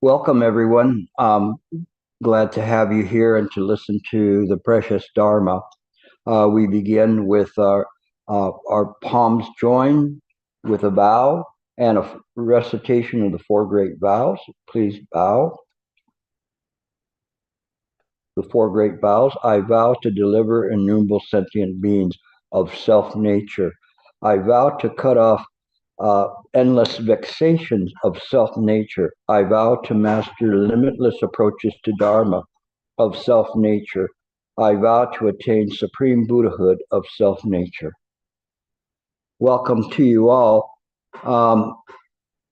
Welcome, everyone. Glad to have you here and to listen to the precious Dharma. We begin with our palms joined with a bow and a recitation of the four great vows. Please bow. The four great vows. I vow to deliver innumerable sentient beings of self-nature. I vow to cut off endless vexations of self-nature. I vow to master limitless approaches to Dharma of self-nature. I vow to attain supreme Buddhahood of self-nature. Welcome to you all.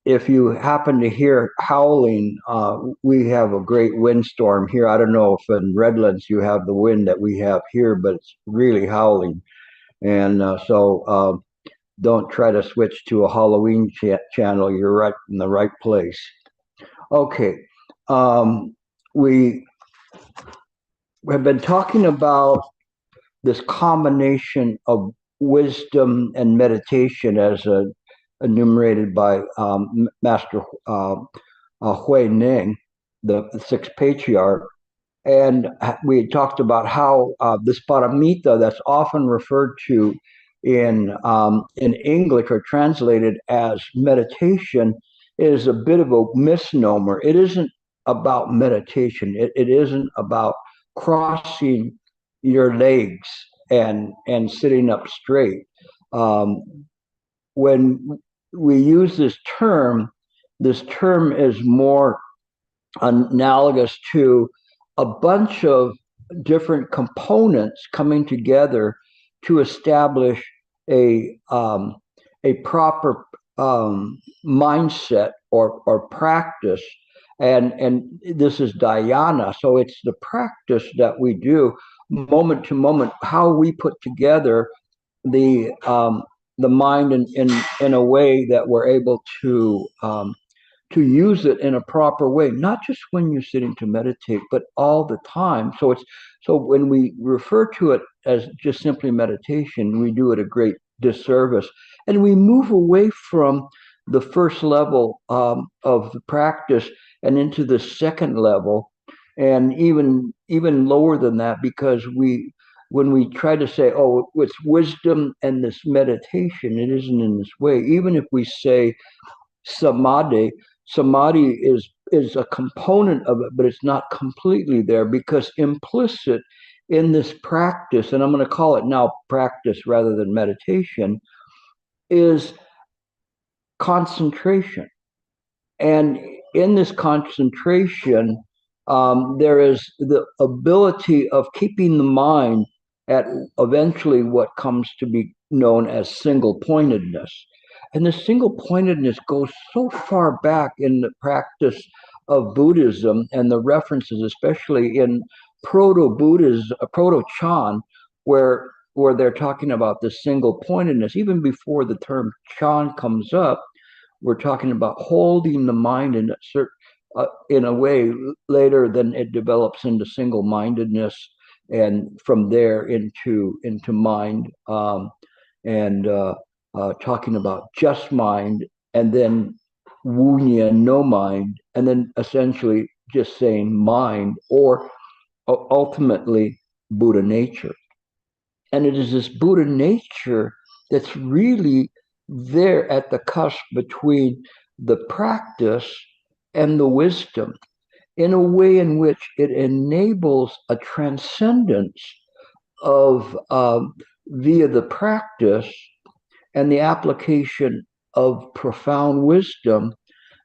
If you happen to hear howling, we have a great windstorm here. I don't know if in Redlands you have the wind that we have here, but it's really howling. And so don't try to switch to a Halloween channel. You're right in the right place. Okay. We have been talking about this combination of wisdom and meditation as enumerated by Master Hui Ning, the sixth patriarch. And we talked about how this paramita that's often referred to in English or translated as meditation is a bit of a misnomer. It isn't about meditation. It isn't about crossing your legs and sitting up straight. When we use this term is more analogous to a bunch of different components coming together to establish a proper mindset or practice, and this is dhyana. So it's the practice that we do moment to moment, how we put together the mind in a way that we're able to use it in a proper way, not just when you're sitting to meditate, but all the time. So when we refer to it as just simply meditation, we do it a great disservice, and we move away from the first level of the practice and into the second level, and even lower than that, because when we try to say, oh, it's wisdom and this meditation, it isn't in this way. Even if we say samadhi, samadhi is a component of it, but it's not completely there, because implicit in this practice, and I'm going to call it now practice rather than meditation, is concentration. And in this concentration, there is the ability of keeping the mind at eventually what comes to be known as single pointedness. And the single pointedness goes so far back in the practice of Buddhism, and the references, especially in proto-Buddhism, proto-Chan, where they're talking about the single pointedness. Even before the term Chan comes up, we're talking about holding the mind in a way. Later, then it develops into single-mindedness, and from there into mind, and talking about just mind, and then wunya, no mind, and then essentially just saying mind, or ultimately Buddha nature. And it is this Buddha nature that's really there at the cusp between the practice and the wisdom, in a way in which it enables a transcendence of via the practice and the application of profound wisdom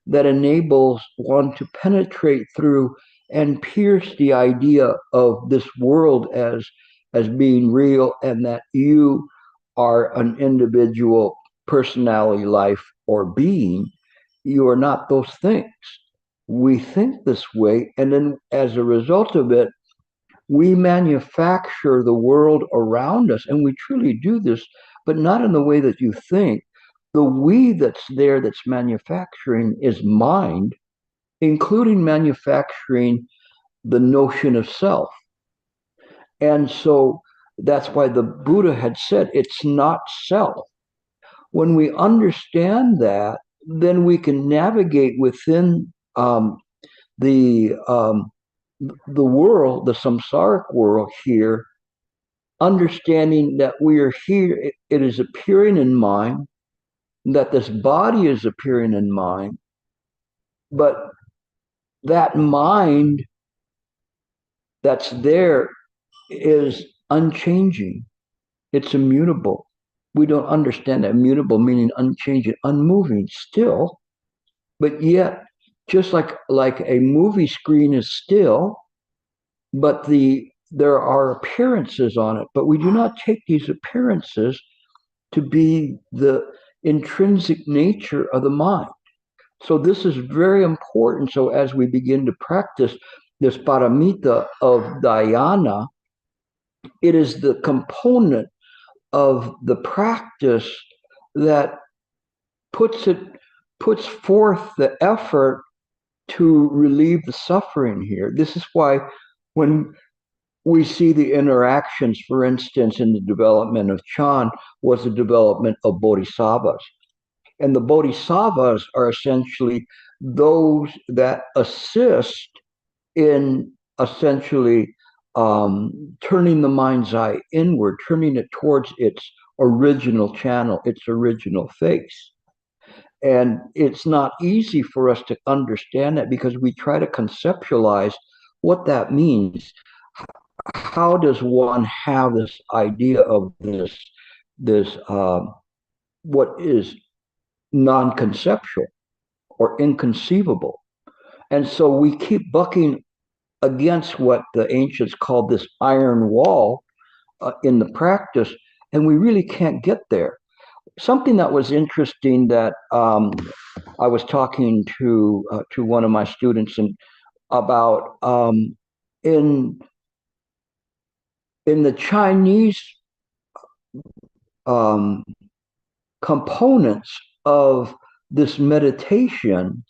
that enables one to penetrate through and pierce the idea of this world as being real, and that you are an individual personality, life, or being. You are not those things. We think this way, and then as a result of it, we manufacture the world around us, and we truly do this, but not in the way that you think. The we that's there, that's manufacturing, is mind, including manufacturing the notion of self. And so that's why the Buddha had said it's not self. When we understand that, then we can navigate within the world, the samsaric world here, understanding that we are here, it is appearing in mind, that this body is appearing in mind, but that mind that's there is unchanging. It's immutable. We don't understand that. Immutable meaning unchanging, unmoving still, but yet just like a movie screen is still, but there are appearances on it, but we do not take these appearances to be the intrinsic nature of the mind. So this is very important. So as we begin to practice this paramita of dhyana, it is the component of the practice that puts forth the effort to relieve the suffering here. This is why when we see the interactions, for instance, in the development of Chan, was the development of bodhisattvas. And the bodhisattvas are essentially those that assist in essentially turning the mind's eye inward, turning it towards its original channel, its original face. And it's not easy for us to understand that because we try to conceptualize what that means. How does one have this idea of this what is non-conceptual or inconceivable? And so we keep bucking against what the ancients called this iron wall in the practice, and we really can't get there. Something that was interesting that I was talking to one of my students and about in the Chinese components of this meditation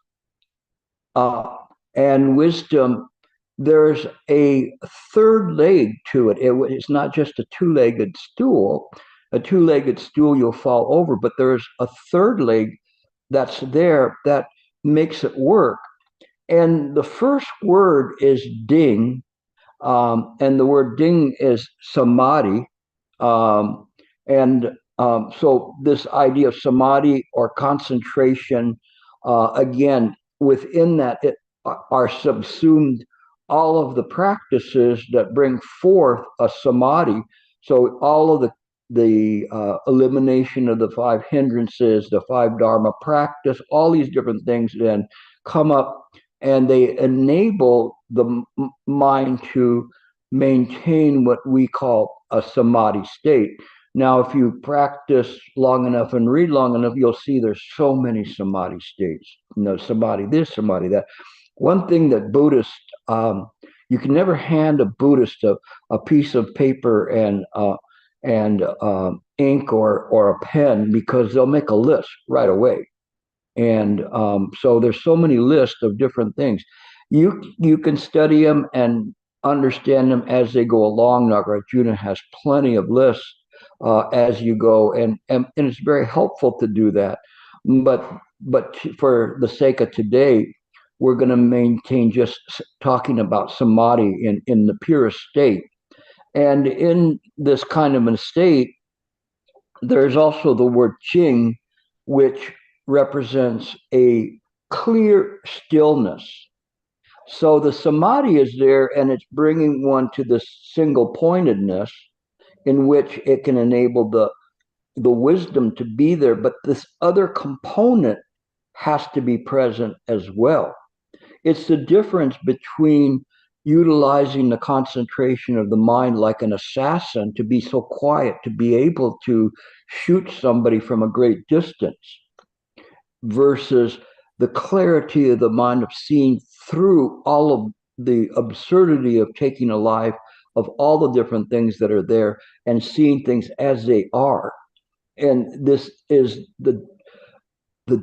and wisdom, there's a third leg to it. It's not just a two-legged stool. A two-legged stool, you'll fall over, but there's a third leg that's there that makes it work. And the first word is ding, and the word ding is samadhi. So this idea of samadhi or concentration, again, within that are subsumed all of the practices that bring forth a samadhi. So all of the elimination of the five hindrances, the five Dharma practice, all these different things then come up and they enable the mind to maintain what we call a samadhi state. Now, if you practice long enough and read long enough, you'll see there's so many samadhi states. Samadhi this, samadhi that. One thing that Buddhists, you can never hand a Buddhist a piece of paper and ink or a pen because they'll make a list right away. And so there's so many lists of different things. You can study them and understand them as they go along. Nagarjuna has plenty of lists as you go, and it's very helpful to do that. But for the sake of today, we're going to maintain just talking about samadhi in the purest state. And in this kind of a state, there's also the word Sheng, which represents a clear stillness. So the samadhi is there, and it's bringing one to this single pointedness in which it can enable the wisdom to be there. But this other component has to be present as well. It's the difference between utilizing the concentration of the mind like an assassin to be so quiet, to be able to shoot somebody from a great distance, versus the clarity of the mind of seeing through all of the absurdity of taking a life of all the different things that are there and seeing things as they are. And this is the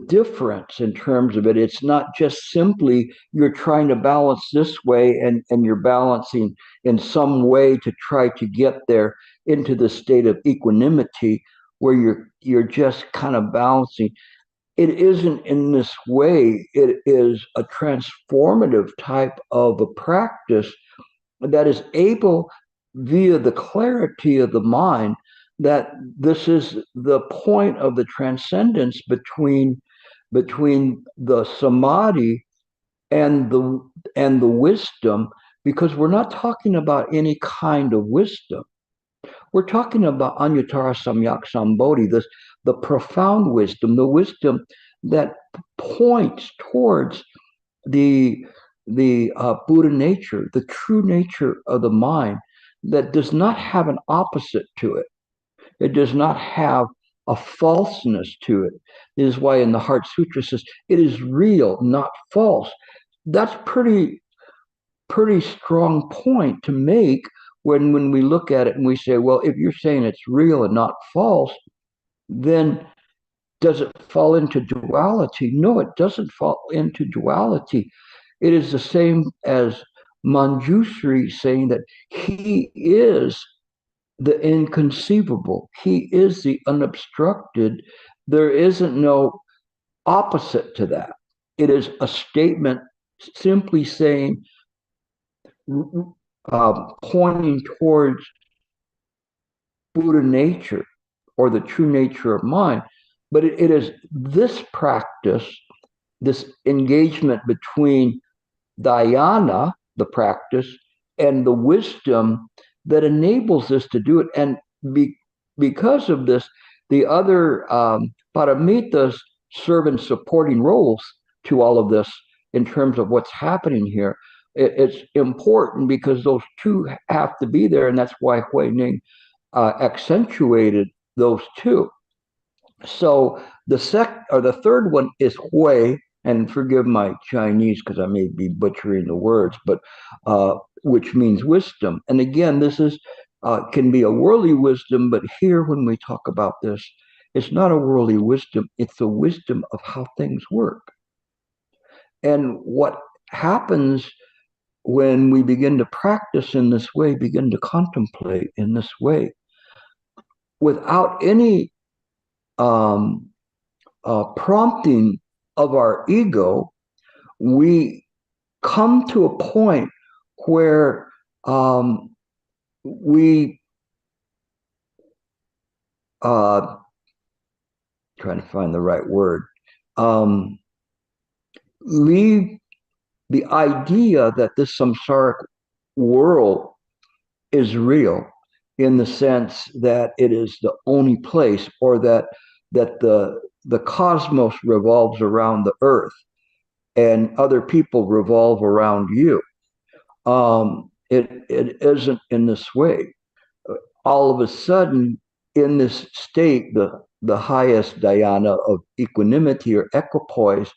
difference in terms of it. It's not just simply you're trying to balance this way and you're balancing in some way to try to get there into the state of equanimity where you're just kind of balancing. it isn't in this way. It is a transformative type of a practice that is able, via the clarity of the mind, that this is the point of the transcendence between the samadhi and the wisdom, because we're not talking about any kind of wisdom. We're talking about Anyuttara Samyak Sambodhi, the profound wisdom, the wisdom that points towards the Buddha nature, the true nature of the mind, that does not have an opposite to it. It does not have a falseness to it. This is why in the Heart Sutra says it is real, not false. That's pretty strong point to make when we look at it and we say, well, if you're saying it's real and not false, then does it fall into duality? No, it doesn't fall into duality. It is the same as Manjusri saying that he is the inconceivable. He is the unobstructed. There isn't no opposite to that. It is a statement simply saying, pointing towards Buddha nature or the true nature of mind. But it is this practice, this engagement between dhyana, the practice, and the wisdom that enables us to do it. And because of this, the other paramitas serve in supporting roles to all of this in terms of what's happening here. It's important because those two have to be there, and that's why Hui Ning accentuated those two. So the third one is Hui, and forgive my Chinese because I may be butchering the words, but which means wisdom. And again, this is can be a worldly wisdom, but here when we talk about this, it's not a worldly wisdom; it's the wisdom of how things work. And what happens when we begin to practice in this way, begin to contemplate in this way, without any prompting of our ego, we come to a point where we trying to find the right word, leave the idea that this samsaric world is real, in the sense that it is the only place, or that the cosmos revolves around the earth and other people revolve around you. It isn't in this way. All of a sudden, in this state, the highest dhyana of equanimity or equipoise,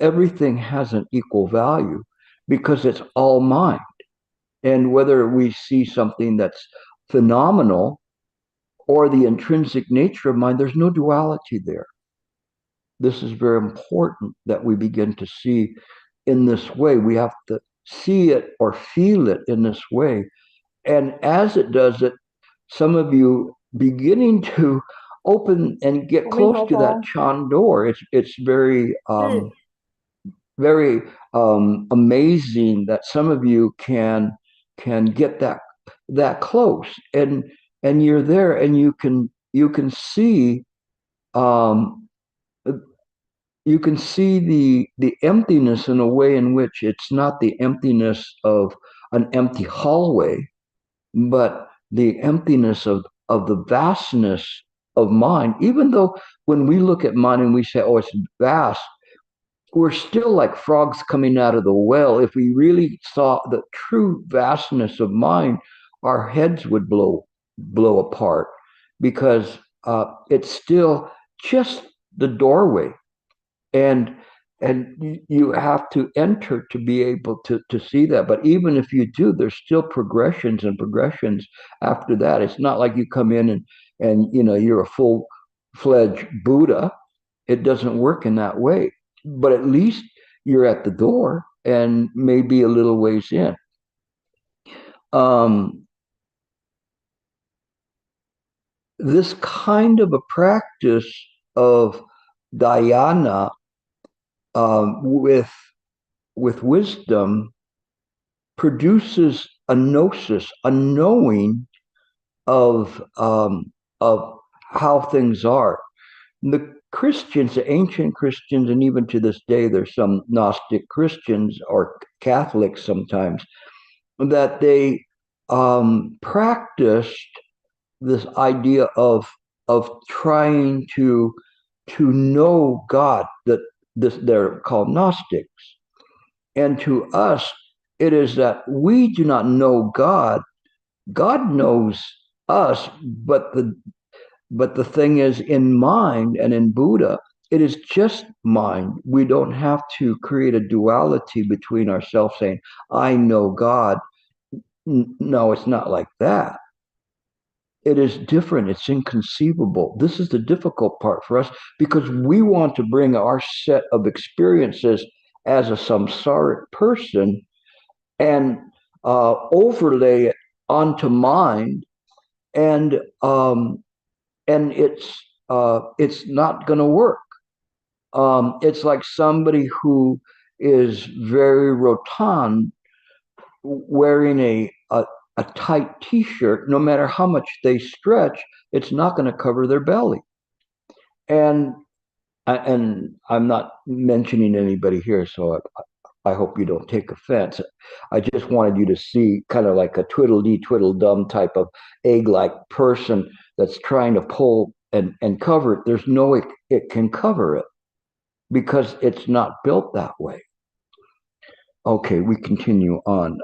everything has an equal value because it's all mind. And whether we see something that's phenomenal or the intrinsic nature of mind, there's no duality there. This is very important that we begin to see in this way. We have to see it or feel it in this way. And as it does it, some of you beginning to open and get close to that Chan door. It's very very amazing that some of you can get that close, and you're there, and you can see you can see the emptiness in a way in which it's not the emptiness of an empty hallway, but the emptiness of the vastness of mind. Even though when we look at mind and we say, oh, it's vast, we're still like frogs coming out of the well. If we really saw the true vastness of mind, our heads would blow apart, because it's still just the doorway, and you have to enter to be able to see that. But even if you do, there's still progressions and progressions after that. It's not like you come in and you're a full-fledged Buddha. It doesn't work in that way. But at least you're at the door and maybe a little ways in. This kind of a practice of dhyana with wisdom produces a gnosis, a knowing of how things are. The Christians, the ancient Christians, and even to this day, there's some Gnostic Christians or Catholics sometimes that they practiced this idea of trying to know God. That this they're called Gnostics, and to us, it is that we do not know God. God knows us, but the thing is, in mind and in Buddha, it is just mind. We don't have to create a duality between ourselves saying, I know God. No, it's not like that. It is different. It's inconceivable. This is the difficult part for us because we want to bring our set of experiences as a samsaric person and overlay it onto mind, and it's not going to work. It's like somebody who is very rotund wearing a tight t-shirt. No matter how much they stretch, it's not going to cover their belly. And I'm not mentioning anybody here, so I hope you don't take offense. I just wanted you to see kind of like a twiddle-dee twiddle-dum type of egg-like person that's trying to pull and cover it. There's no way it can cover it because it's not built that way. Okay, we continue on.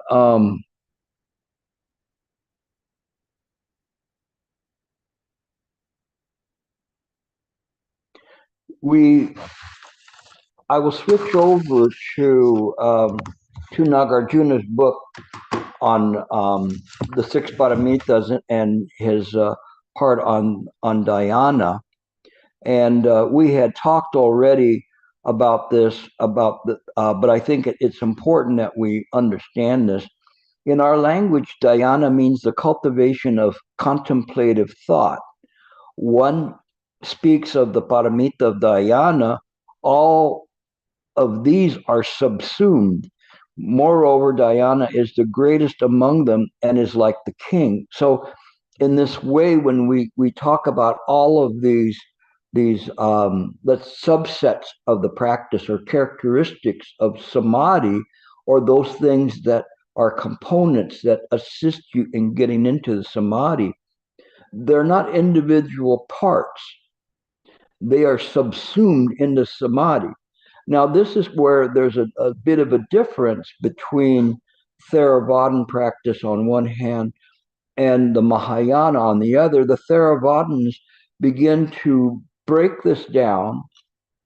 I will switch over to Nagarjuna's book on the six paramitas and his part on dhyana. And we had talked already about this, but I think it's important that we understand this. In our language, dhyana means the cultivation of contemplative thought. One speaks of the paramita of dhyana, all of these are subsumed. Moreover, dhyana is the greatest among them and is like the king. So in this way, when we talk about all of these subsets of the practice or characteristics of samadhi, or those things that are components that assist you in getting into the samadhi, they're not individual parts. They are subsumed into samadhi. Now, this is where there's a bit of a difference between Theravadan practice on one hand and the Mahayana on the other. The Theravadins begin to break this down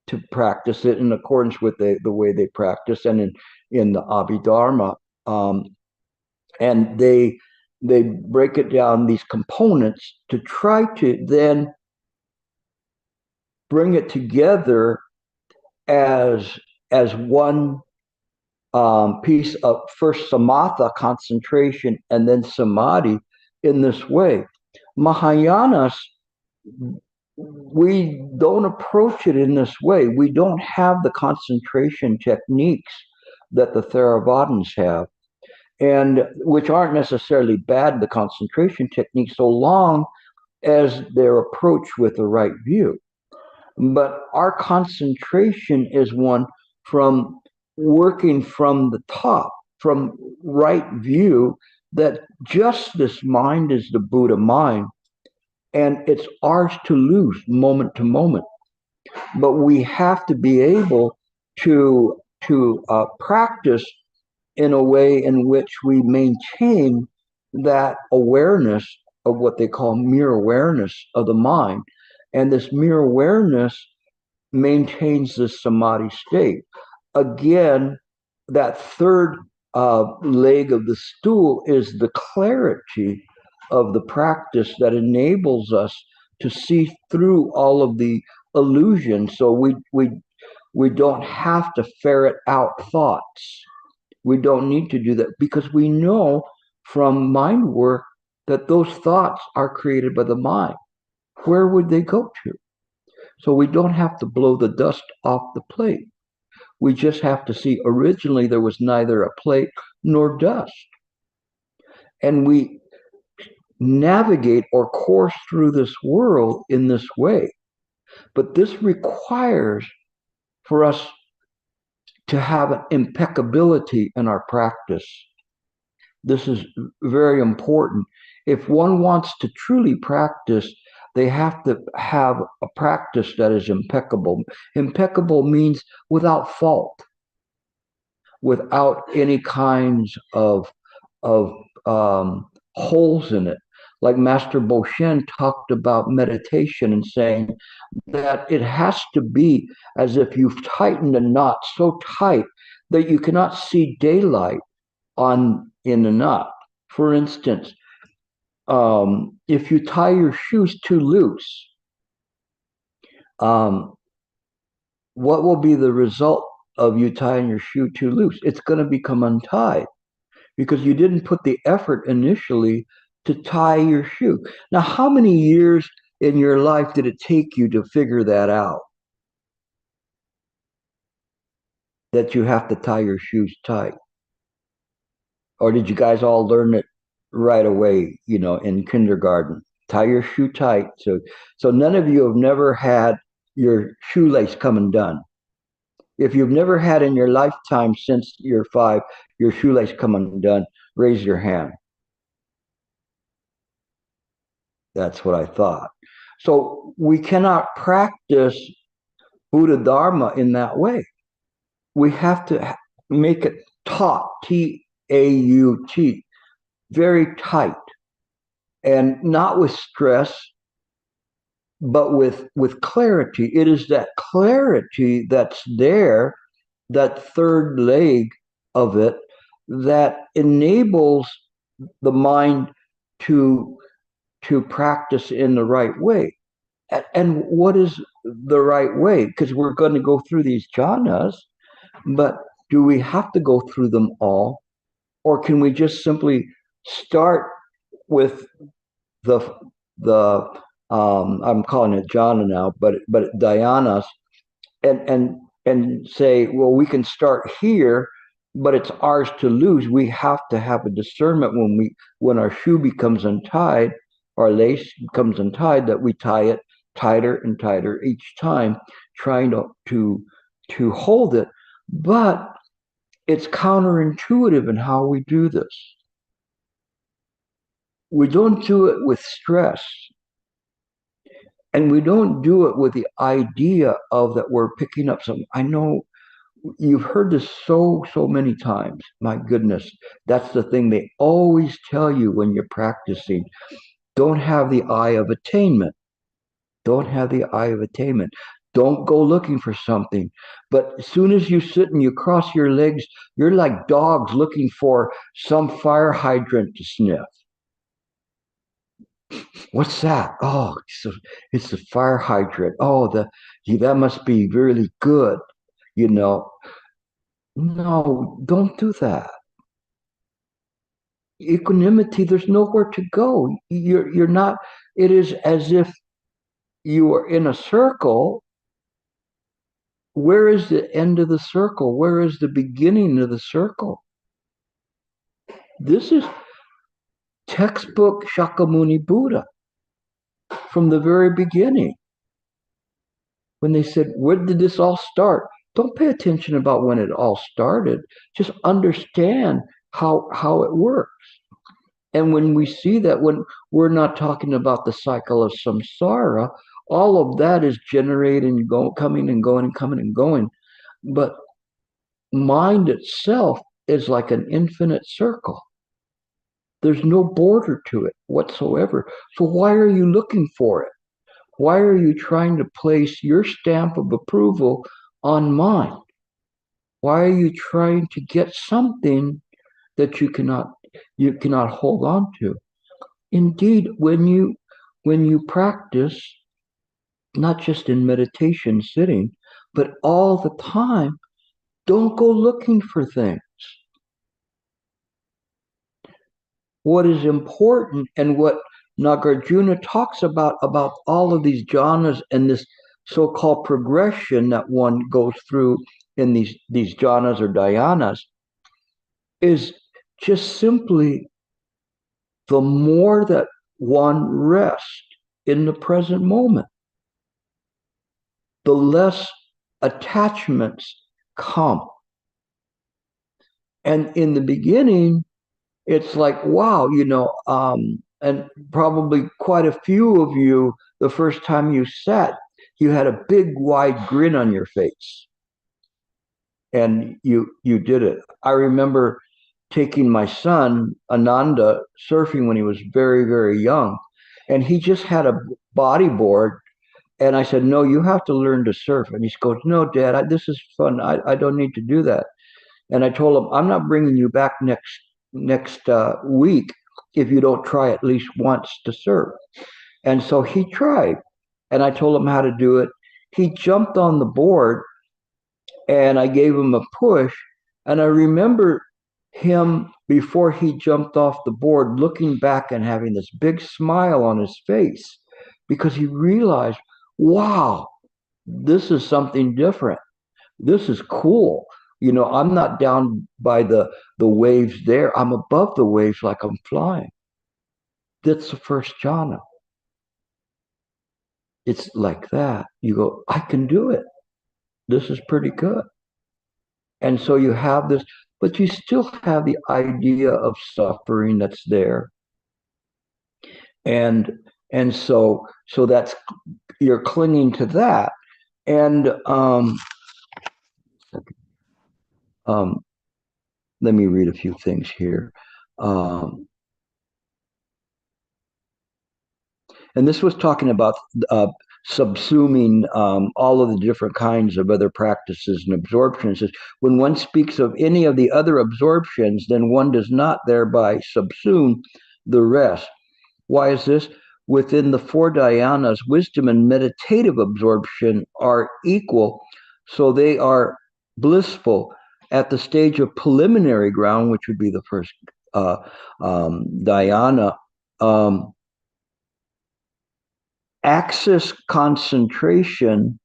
to practice it in accordance with the way they practice and in the Abhidharma. And they break it down, these components, to try to then bring it together as one piece of first samatha, concentration, and then samadhi in this way. Mahayanas, we don't approach it in this way. We don't have the concentration techniques that the Theravadins have, and which aren't necessarily bad, the concentration techniques, so long as they're approached with the right view. But our concentration is one from working from the top, from right view, that just this mind is the Buddha mind, and it's ours to lose moment to moment. But we have to be able to practice in a way in which we maintain that awareness of what they call mere awareness of the mind. And this mere awareness maintains the samadhi state. Again, that third leg of the stool is the clarity of the practice that enables us to see through all of the illusions. So we don't have to ferret out thoughts. We don't need to do that because we know from mind work that those thoughts are created by the mind. Where would they go to? So we don't have to blow the dust off the plate. We just have to see originally there was neither a plate nor dust. And we navigate or course through this world in this way. But this requires for us to have an impeccability in our practice. This is very important. If one wants to truly practice, they have to have a practice that is impeccable. Impeccable means without fault, without any kinds of holes in it. Like Master Boshen talked about meditation and saying that it has to be as if you've tightened a knot so tight that you cannot see daylight in the knot. For instance, if you tie your shoes too loose, what will be the result of you tying your shoe too loose? It's going to become untied because you didn't put the effort initially to tie your shoe. Now, how many years in your life did it take you to figure that out? That you have to tie your shoes tight? Or did you guys all learn it right away, in kindergarten? Tie your shoe tight. So none of you have never had your shoelace come undone. If you've never had in your lifetime since you're 5, your shoelace come undone, raise your hand. That's what I thought. So we cannot practice Buddha Dharma in that way. We have to make it taut, T-A-U-T, very tight, and not with stress, but with clarity. It is that clarity that's there, that third leg of it, that enables the mind to practice in the right way. And what is the right way? Because we're going to go through these jhanas, but do we have to go through them all? Or can we just simply start with the I'm calling it jhana now, but dhyanas, and say, well, we can start here, but it's ours to lose. We have to have a discernment when our shoe becomes untied, our lace becomes untied, that we tie it tighter and tighter each time, trying to hold it. But it's counterintuitive in how we do this. We don't do it with stress. And we don't do it with the idea of that we're picking up something. I know you've heard this so many times. My goodness, that's the thing they always tell you when you're practicing. Don't have the eye of attainment. Don't have the eye of attainment. Don't go looking for something. But as soon as you sit and you cross your legs, you're like dogs looking for some fire hydrant to sniff. What's that? Oh, it's the fire hydrant. Oh, that must be really good. No, don't do that. Equanimity, there's nowhere to go. You're not. It is as if you are in a circle. Where is the end of the circle? Where is the beginning of the circle? This is textbook Shakyamuni Buddha from the very beginning. When they said, where did this all start? Don't pay attention about when it all started. Just understand how it works. And when we see that, when we're not talking about the cycle of samsara, all of that is generating, coming and going and coming and going. But mind itself is like an infinite circle. There's no border to it whatsoever. So why are you looking for it? Why are you trying to place your stamp of approval on mind? Why are you trying to get something that you cannot hold on to? Indeed, when you practice, not just in meditation sitting, but all the time, don't go looking for things. What is important and what Nagarjuna talks about all of these jhanas and so-called progression that one goes through in these jhanas or dhyanas is just simply the more that one rests in the present moment, the less attachments come. And in the beginning, it's like, wow, and probably quite a few of you, the first time you sat, you had a big, wide grin on your face. And you did it. I remember taking my son, Ananda, surfing when he was very, very young. And he just had a bodyboard. And I said, no, you have to learn to surf. And he goes, no, Dad, this is fun. I don't need to do that. And I told him, I'm not bringing you back next week if you don't try at least once to surf. And so he tried, and I told him how to do it. He jumped on the board, and I gave him a push. And I remember him before he jumped off the board, looking back and having this big smile on his face because he realized, wow, this is something different. This is cool. I'm not down by the waves there. I'm above the waves like I'm flying. That's the first jhana. It's like that. You go, I can do it. This is pretty good. And so you have this, but you still have the idea of suffering that's there. And so that's, you're clinging to that. And let me read a few things here. And this was talking about subsuming all of the different kinds of other practices and absorptions. When one speaks of any of the other absorptions, then one does not thereby subsume the rest. Why is this? Within the four dhyanas, wisdom and meditative absorption are equal, so they are blissful at the stage of preliminary ground, which would be the first dhyana. Axis concentration,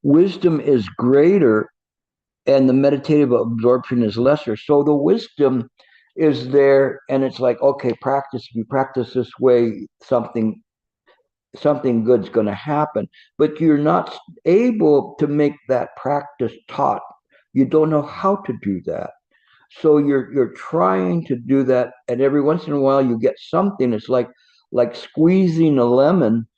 wisdom is greater and the meditative absorption is lesser. So the wisdom is there, and it's like, okay, practice. If you practice this way, something good's going to happen. But you're not able to make that practice taut. You don't know how to do that. So you're trying to do that, and every once in a while you get something. It's like squeezing a lemon,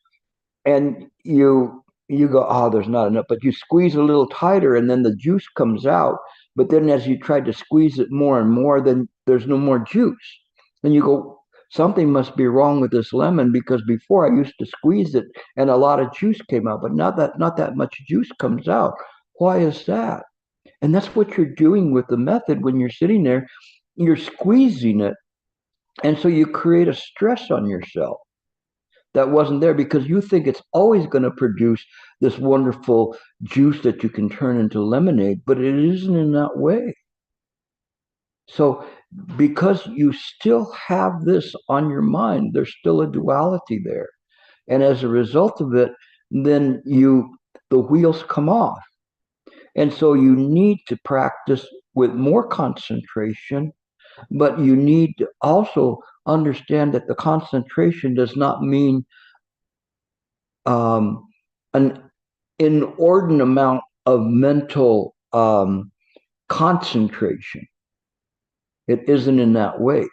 and you go, oh, there's not enough, but you squeeze a little tighter, and then the juice comes out. But then as you try to squeeze it more and more, then there's no more juice. Then you go, something must be wrong with this lemon, because before I used to squeeze it and a lot of juice came out, but not that much juice comes out. Why is that? And that's what you're doing with the method when you're sitting there. You're squeezing it. And so you create a stress on yourself that wasn't there, because you think it's always going to produce this wonderful juice that you can turn into lemonade, but it isn't in that way. So because you still have this on your mind, there's still a duality there. And as a result of it, then the wheels come off. And so you need to practice with more concentration, but you need to also understand that the concentration does not mean an inordinate amount of mental concentration. It isn't in that way.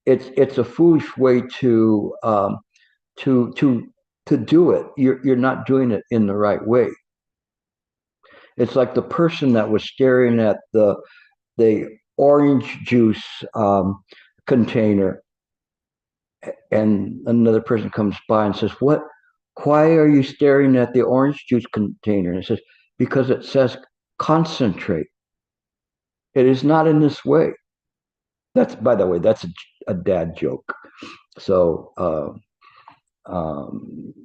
It's a foolish way to do it. You're not doing it in the right way. It's like the person that was staring at the orange juice container, and another person comes by and says, why are you staring at the orange juice container? And it says, because it says concentrate. It is not in this way. That's, by the way, that's a dad joke. So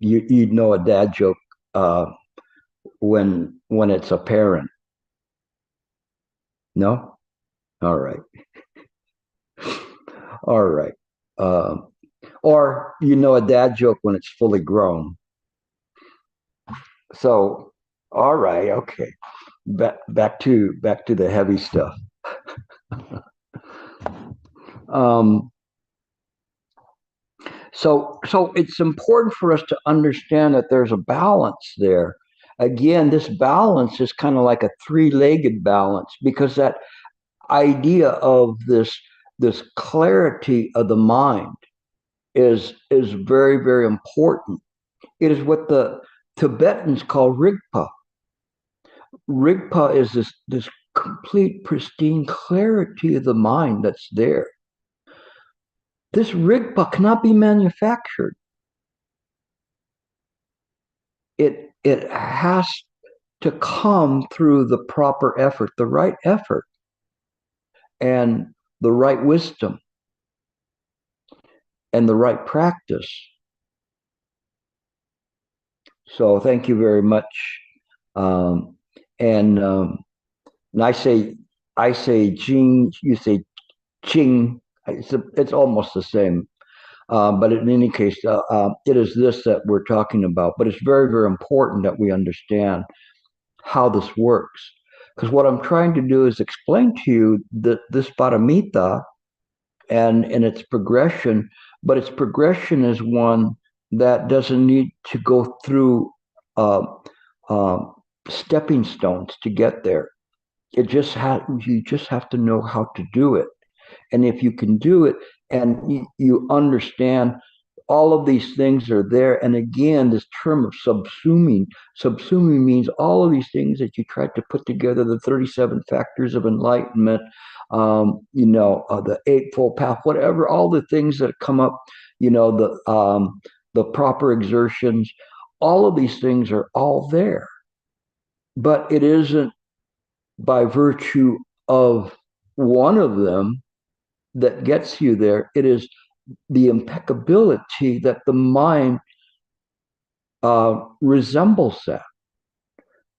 you'd know a dad joke when it's apparent. No? All right. All right. Or, a dad joke when it's fully grown. So, all right, okay. Back to the heavy stuff. Um, so it's important for us to understand that there's a balance there. Again, this balance is kind of like a three-legged balance, because that idea of this clarity of the mind is very, very important. It is what the Tibetans call Rigpa. Rigpa is this complete, pristine clarity of the mind that's there. This Rigpa cannot be manufactured. It has to come through the proper effort, the right effort, and the right wisdom, and the right practice. So thank you very much. Um, and I say Jing, you say Ching. It's almost the same. But in any case, it is this that we're talking about. But it's very, very important that we understand how this works. Because what I'm trying to do is explain to you that this paramita and its progression, but its progression is one that doesn't need to go through uh, uh, stepping stones to get there. You just have to know how to do it. And if you can do it and you understand all of these things are there. And again, this term of subsuming means all of these things that you tried to put together, the 37 factors of enlightenment, the Eightfold Path, whatever, all the things that come up, the proper exertions, all of these things are all there. But it isn't by virtue of one of them that gets you there. It is the impeccability that the mind resembles that,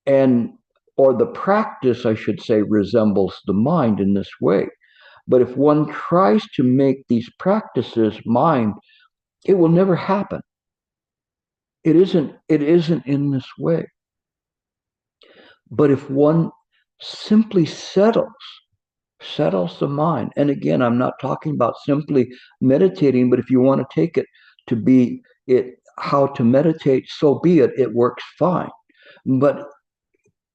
and or the practice, I should say, resembles the mind in this way. But if one tries to make these practices mind, it will never happen. It isn't. It isn't in this way. But if one simply settles the mind. And again, I'm not talking about simply meditating, but if you want to take it to be it how to meditate, so be it. It works fine. But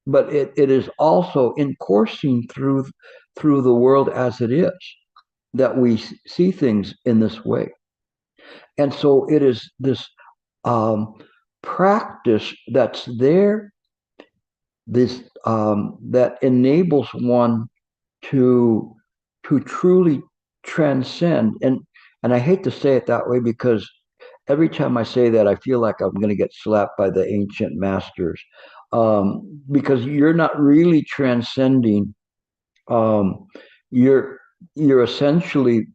it is also in coursing through the world as it is that we see things in this way. And so it is this practice that's there, this that enables one to truly transcend. And I hate to say it that way, because every time I say that, I feel like I'm going to get slapped by the ancient masters, because you're not really transcending. Um, you're essentially,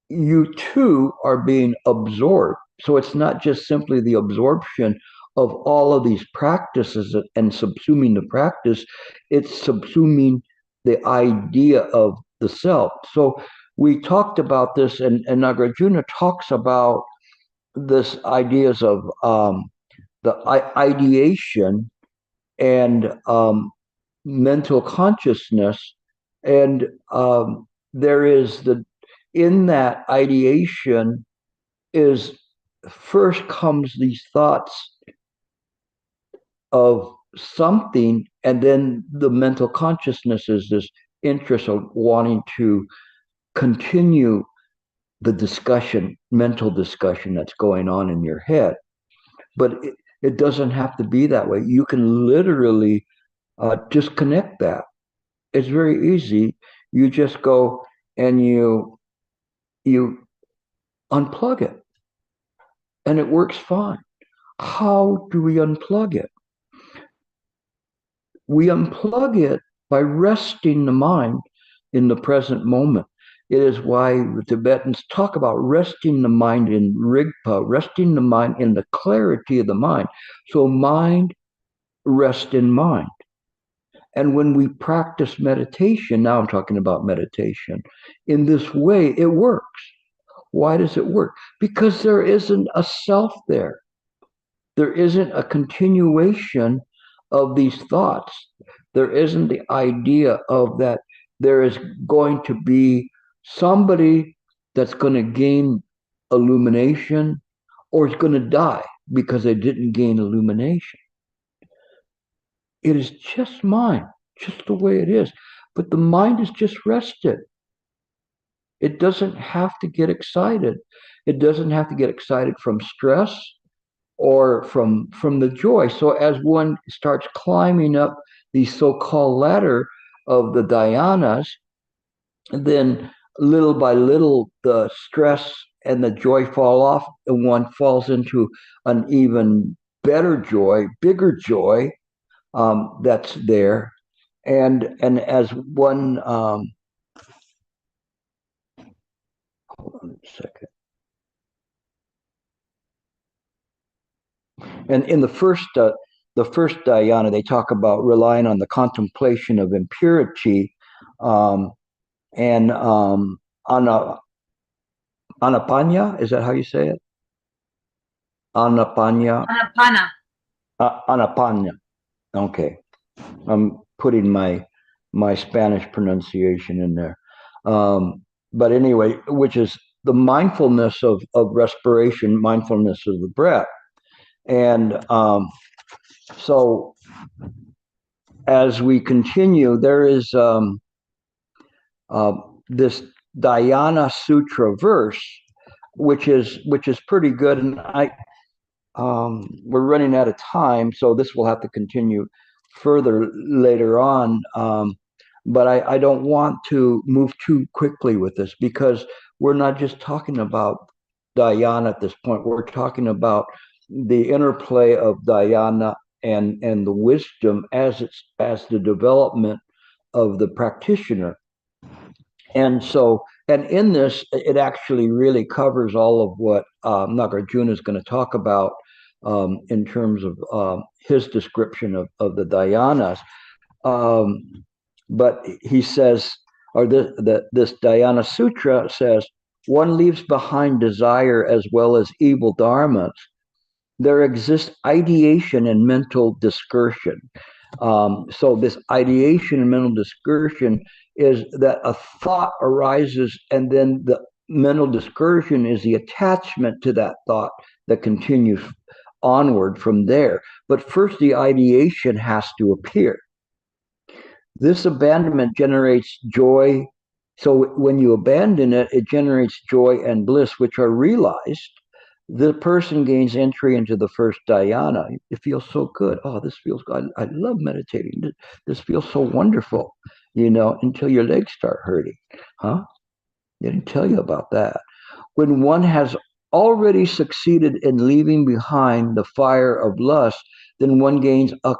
you too are being absorbed. So it's not just simply the absorption of all of these practices and subsuming the practice, it's subsuming the idea of the self. So we talked about this, and Nagarjuna talks about this ideas of the ideation and mental consciousness, and there is in that ideation is first comes these thoughts of something, and then the mental consciousness is this interest of wanting to continue the discussion, mental discussion that's going on in your head. But it doesn't have to be that way. You can literally disconnect that. It's very easy. You just go and you unplug it, and it works fine. How do we unplug it? We unplug it by resting the mind in the present moment. It is why the Tibetans talk about resting the mind in Rigpa, resting the mind in the clarity of the mind. So mind, rest in mind. And when we practice meditation, now I'm talking about meditation, in this way, it works. Why does it work? Because there isn't a self there. There isn't a continuation of these thoughts. There isn't the idea of that there is going to be somebody that's going to gain illumination or is going to die because they didn't gain illumination. It is just mind, just the way it is. But the mind is just rested. It doesn't have to get excited. It doesn't have to get excited from stress or from the joy. So as one starts climbing up the so-called ladder of the dhyanas, then little by little the stress and the joy fall off, and one falls into an even better joy, bigger joy, that's there. And as one hold on a second. And in the first dhyana, they talk about relying on the contemplation of impurity, and anapanya. Is that how you say it? Anapanya. Anapanya. Okay, I'm putting my Spanish pronunciation in there. But anyway, which is the mindfulness of respiration, mindfulness of the breath. And so as we continue, there is this Dhyana Sutra verse, which is pretty good. And we're running out of time, so this will have to continue further later on. But I don't want to move too quickly with this, because we're not just talking about dhyana at this point. We're talking about the interplay of dhyana and the wisdom as the development of the practitioner. And so, and in this, it actually really covers all of what Nagarjuna is going to talk about in terms of his description of the dhyanas. But he says, or this Dhyana Sutra says, one leaves behind desire as well as evil dharmas. There exists ideation and mental discursion. So this ideation and mental discursion is that a thought arises, and then the mental discursion is the attachment to that thought that continues onward from there. But first, the ideation has to appear. This abandonment generates joy. So when you abandon it, it generates joy and bliss, which are realized. The person gains entry into the first dhyana. It feels so good. Oh, this feels good. I love meditating. This feels so wonderful, until your legs start hurting. Huh? They didn't tell you about that. When one has already succeeded in leaving behind the fire of lust, then one gains a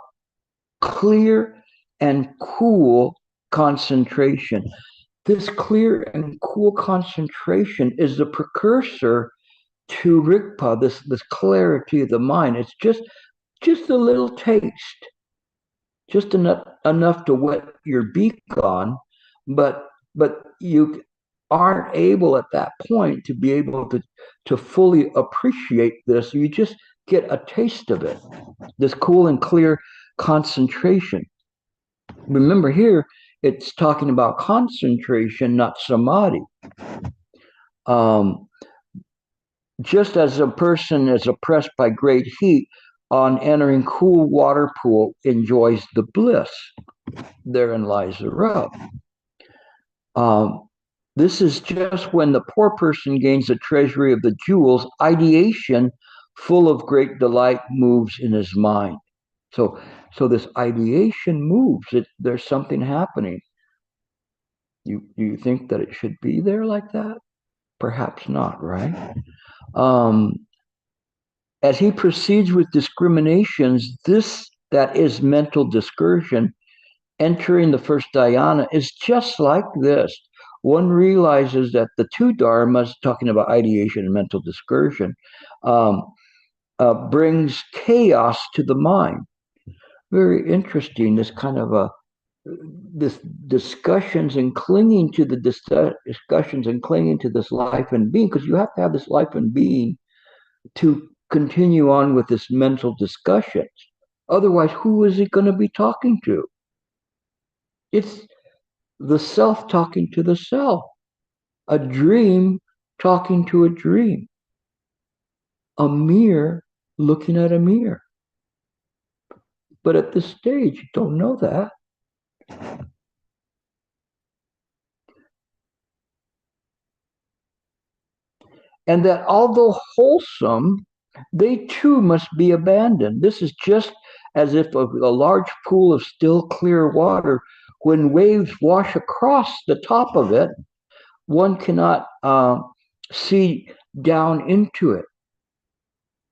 clear and cool concentration. This clear and cool concentration is the precursor to Rigpa, this clarity of the mind. It's just a little taste, just enough to wet your beak on, but you aren't able at that point to be able to fully appreciate this. You just get a taste of it, this cool and clear concentration. Remember, here it's talking about concentration, not samadhi. Just as a person is oppressed by great heat, on entering cool water pool enjoys the bliss. Therein lies the rub. This is just when the poor person gains the treasury of the jewels, ideation full of great delight moves in his mind. So this ideation moves. There's something happening. You think that it should be there like that? Perhaps not, right? As he proceeds with discriminations, that is mental discursion, entering the first dhyana, is just like this. One realizes that the two dharmas, talking about ideation and mental discursion, brings chaos to the mind. Very interesting, this kind of this discussions and clinging to the discussions and clinging to this life and being, because you have to have this life and being to continue on with this mental discussions. Otherwise, who is he going to be talking to? It's the self talking to the self, a dream talking to a dream, a mirror looking at a mirror. But at this stage, you don't know that. And that although wholesome, they too must be abandoned. This is just as if a large pool of still clear water, when waves wash across the top of it, one cannot see down into it.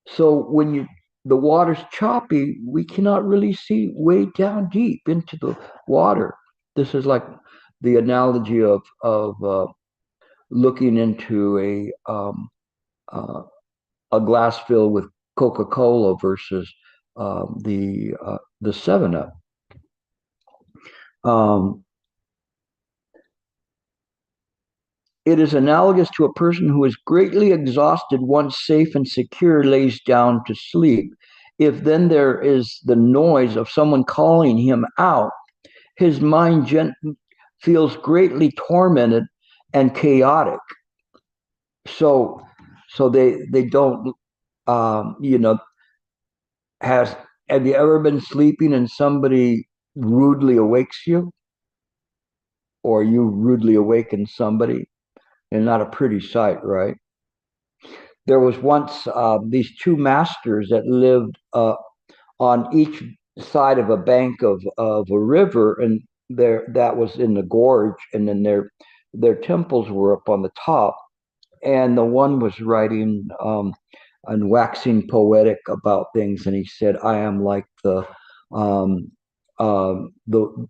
So when the water's choppy, we cannot really see way down deep into the water. This is like the analogy of looking into a glass filled with Coca-Cola versus the 7-Up. It is analogous to a person who is greatly exhausted, once safe and secure, lays down to sleep. If then there is the noise of someone calling him out, his mind feels greatly tormented and chaotic. So they don't, you know, have you ever been sleeping and somebody rudely awakes you, or you rudely awaken somebody? And not a pretty sight, right? There was once these two masters that lived on each side of a bank of a river, and that was in the gorge, and then their temples were up on the top. And the one was writing and waxing poetic about things, and he said, "I am like um, the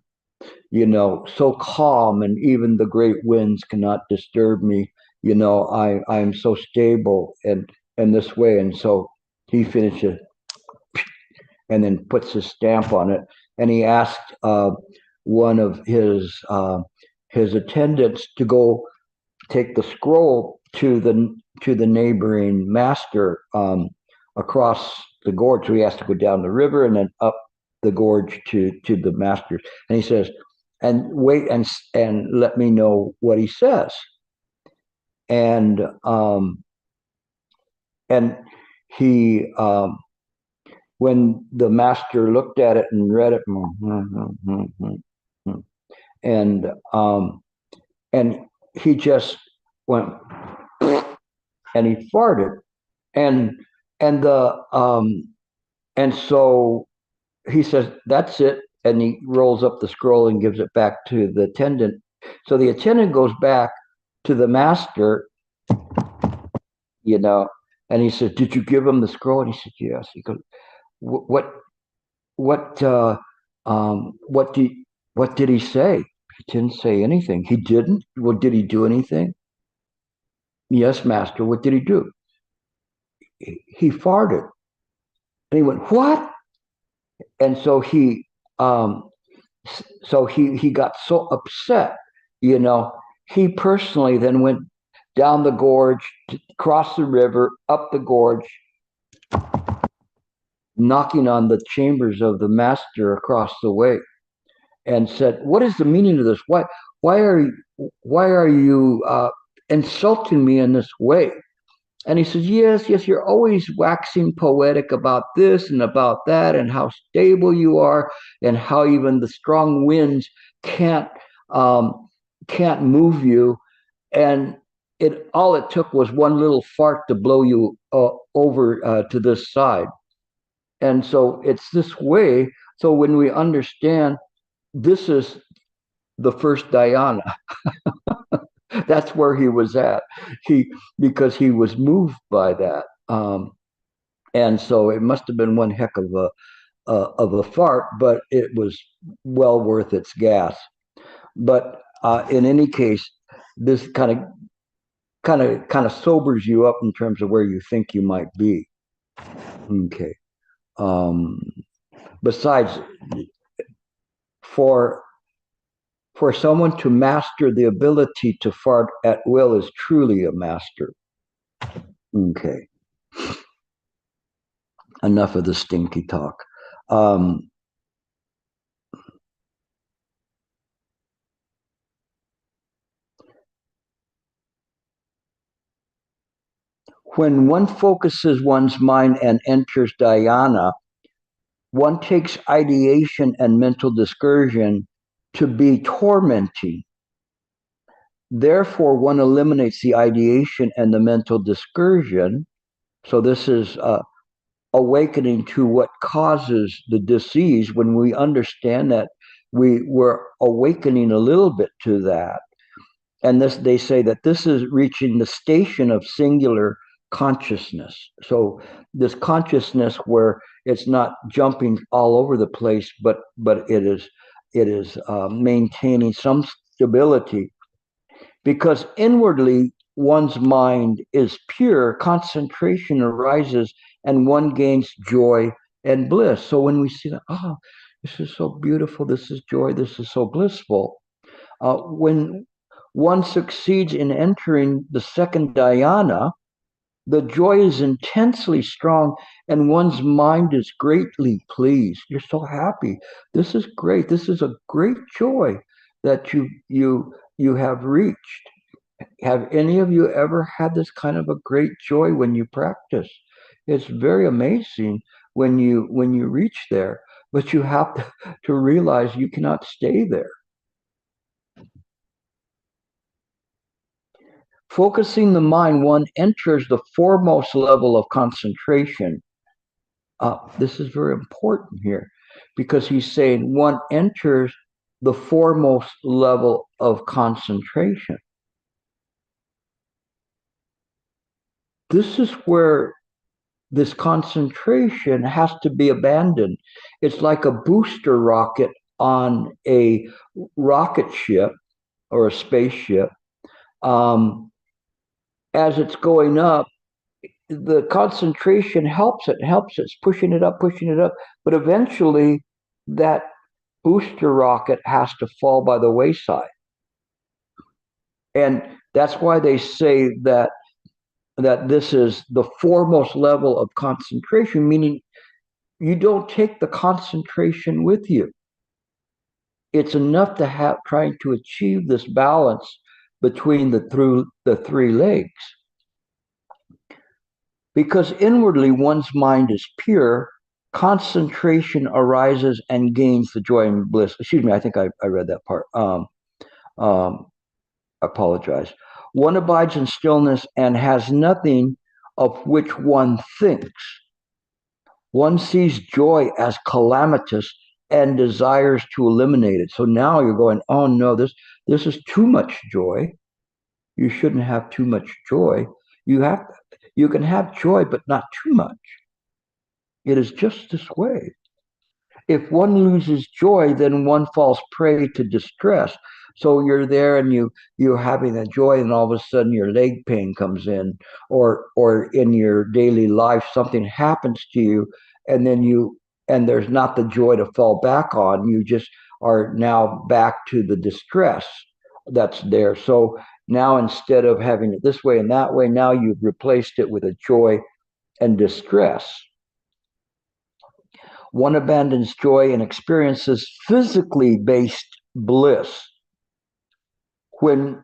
so calm, and even the great winds cannot disturb me. I am so stable and in this way." And so he finishes and then puts his stamp on it. And he asked one of his attendants to go take the scroll to the neighboring master across the gorge. So he has to go down the river and then up the gorge to the master. And he says, "And wait and let me know what he says." And and he when the master looked at it and read it, and and he just went and he farted, and and the and so he says, "That's it," and he rolls up the scroll and gives it back to the attendant. So the attendant goes back to the master, and he says, "Did you give him the scroll?" And he said, "Yes." He goes, "What what what did he say?" He didn't say anything. He didn't. Well, did he do anything? Yes, master. What did he do? He farted. And he went, "What?" And um he got so upset, you know. He personally then went down the gorge, across the river, up the gorge, knocking on the chambers of the master across the way, and said, "What is the meaning of this? Why are you insulting me in this way?" And he says, "Yes, yes, you're always waxing poetic about this and about that, and how stable you are, and how even the strong winds can't um, can't move you. And it took was one little fart to blow you over to this side." And so it's this way. So when we understand this is the first dhyana, that's where he was at. Because he was moved by that. And so it must have been one heck of a fart, but it was well worth its gas. But in any case, this kind of sobers you up in terms of where you think you might be. Okay. Besides, for For someone to master the ability to fart at will is truly a master. Okay. Enough of the stinky talk. When one focuses one's mind and enters dhyana, one takes ideation and mental discursion to be tormenting. Therefore, one eliminates the ideation and the mental discursion. So this is awakening to what causes the disease. When we understand that, we're awakening a little bit to that. And this, they say that this is reaching the station of singular consciousness. So this consciousness where it's not jumping all over the place, but it is maintaining some stability, because inwardly one's mind is pure, concentration arises, and one gains joy and bliss. So when we see that, oh, this is so beautiful, this is joy, this is so blissful. When one succeeds in entering the second dhyana, the joy is intensely strong and one's mind is greatly pleased. You're so happy. This is great. This is a great joy that you have reached. Have any of you ever had this kind of a great joy when you practice? It's very amazing when you reach there, but you have to realize you cannot stay there. Focusing the mind, one enters the foremost level of concentration. This is very important here, because he's saying one enters the foremost level of concentration. This is where this concentration has to be abandoned. It's like a booster rocket on a rocket ship or a spaceship. As it's going up, the concentration helps it's pushing it up, but eventually that booster rocket has to fall by the wayside. And that's why they say that this is the foremost level of concentration, meaning you don't take the concentration with you. It's enough to have trying to achieve this balance between the three legs. Because inwardly one's mind is pure, concentration arises and gains the joy and bliss. Excuse me, I think I read that part. Apologize. One abides in stillness and has nothing of which one thinks. One sees joy as calamitous and desires to eliminate it. So now you're going, oh no, this is too much joy. You shouldn't have too much joy. You can have joy, but not too much. It is just this way. If one loses joy, then one falls prey to distress. So you're there and you're having a joy, and all of a sudden your leg pain comes in, or in your daily life something happens to you, and then there's not the joy to fall back on. You just are now back to the distress that's there. So now instead of having it this way and that way, now you've replaced it with a joy and distress. One abandons joy and experiences physically based bliss. When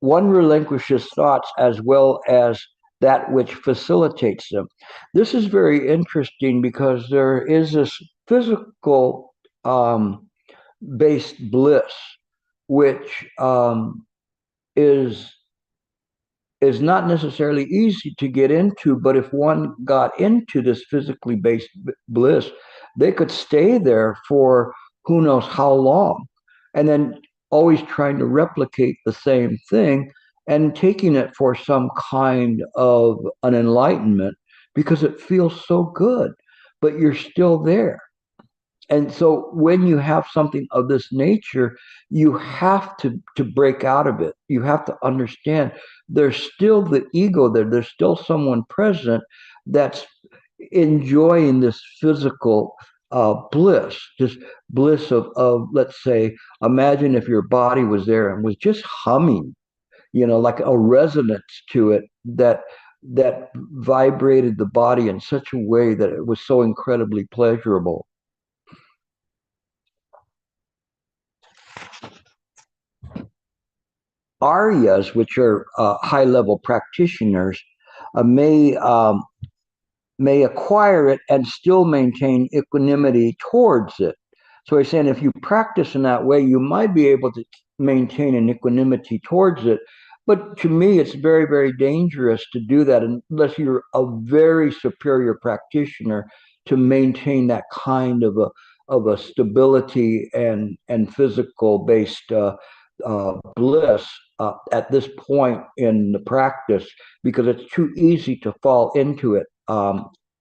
one relinquishes thoughts as well as that which facilitates them. This is very interesting because there is this physical based bliss, which is not necessarily easy to get into, but if one got into this physically based bliss, they could stay there for who knows how long, and then always trying to replicate the same thing and taking it for some kind of an enlightenment because it feels so good, but you're still there. And so when you have something of this nature, you have to break out of it. You have to understand there's still the ego there. There's still someone present that's enjoying this physical bliss, just bliss of, let's say, imagine if your body was there and was just humming, like a resonance to it that vibrated the body in such a way that it was so incredibly pleasurable. Aryas, which are high-level practitioners, may acquire it and still maintain equanimity towards it. So he's saying if you practice in that way, you might be able to maintain an equanimity towards it. But to me, it's very, very dangerous to do that unless you're a very superior practitioner to maintain that kind of a stability and physical based bliss at this point in the practice, because it's too easy to fall into it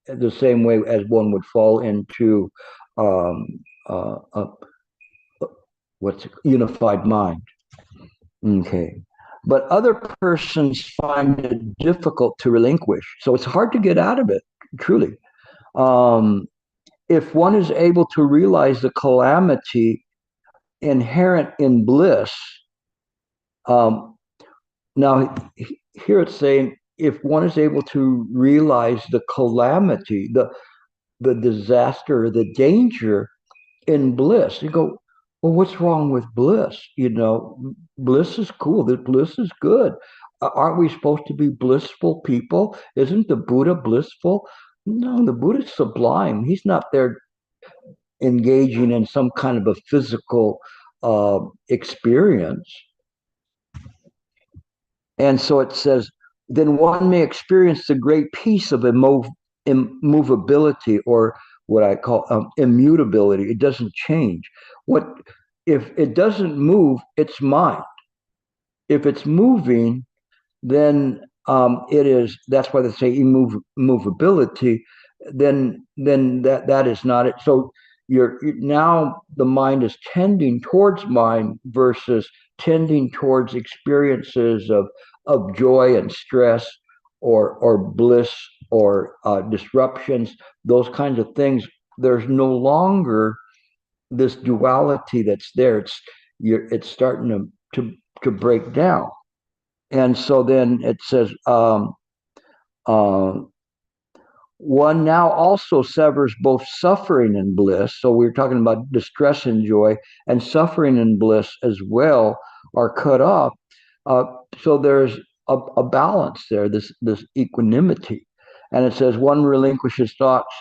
the same way as one would fall into um, what's unified mind. Okay. But other persons find it difficult to relinquish. So it's hard to get out of it, truly. Um, if one is able to realize the calamity inherent in bliss, um, now here it's saying if one is able to realize the calamity, the disaster, the danger in bliss, you go, well, what's wrong with bliss? Bliss is cool. That bliss is good. Aren't we supposed to be blissful people? Isn't the Buddha blissful? No, the Buddha's sublime. He's not there engaging in some kind of a physical experience. And so it says, then one may experience the great peace of immovability, or what I call immutability. It doesn't change. What if it doesn't move? It's mind. If it's moving, then it is. That's why they say immovability. Then that is not it. So now the mind is tending towards mind versus tending towards experiences of joy and stress, or bliss, or disruptions, those kinds of things. There's no longer this duality that's there. It's starting to break down. And so then it says, uh, one now also severs both suffering and bliss. So we're talking about distress and joy, and suffering and bliss as well are cut off. So there's a balance there, this equanimity. And it says one relinquishes thoughts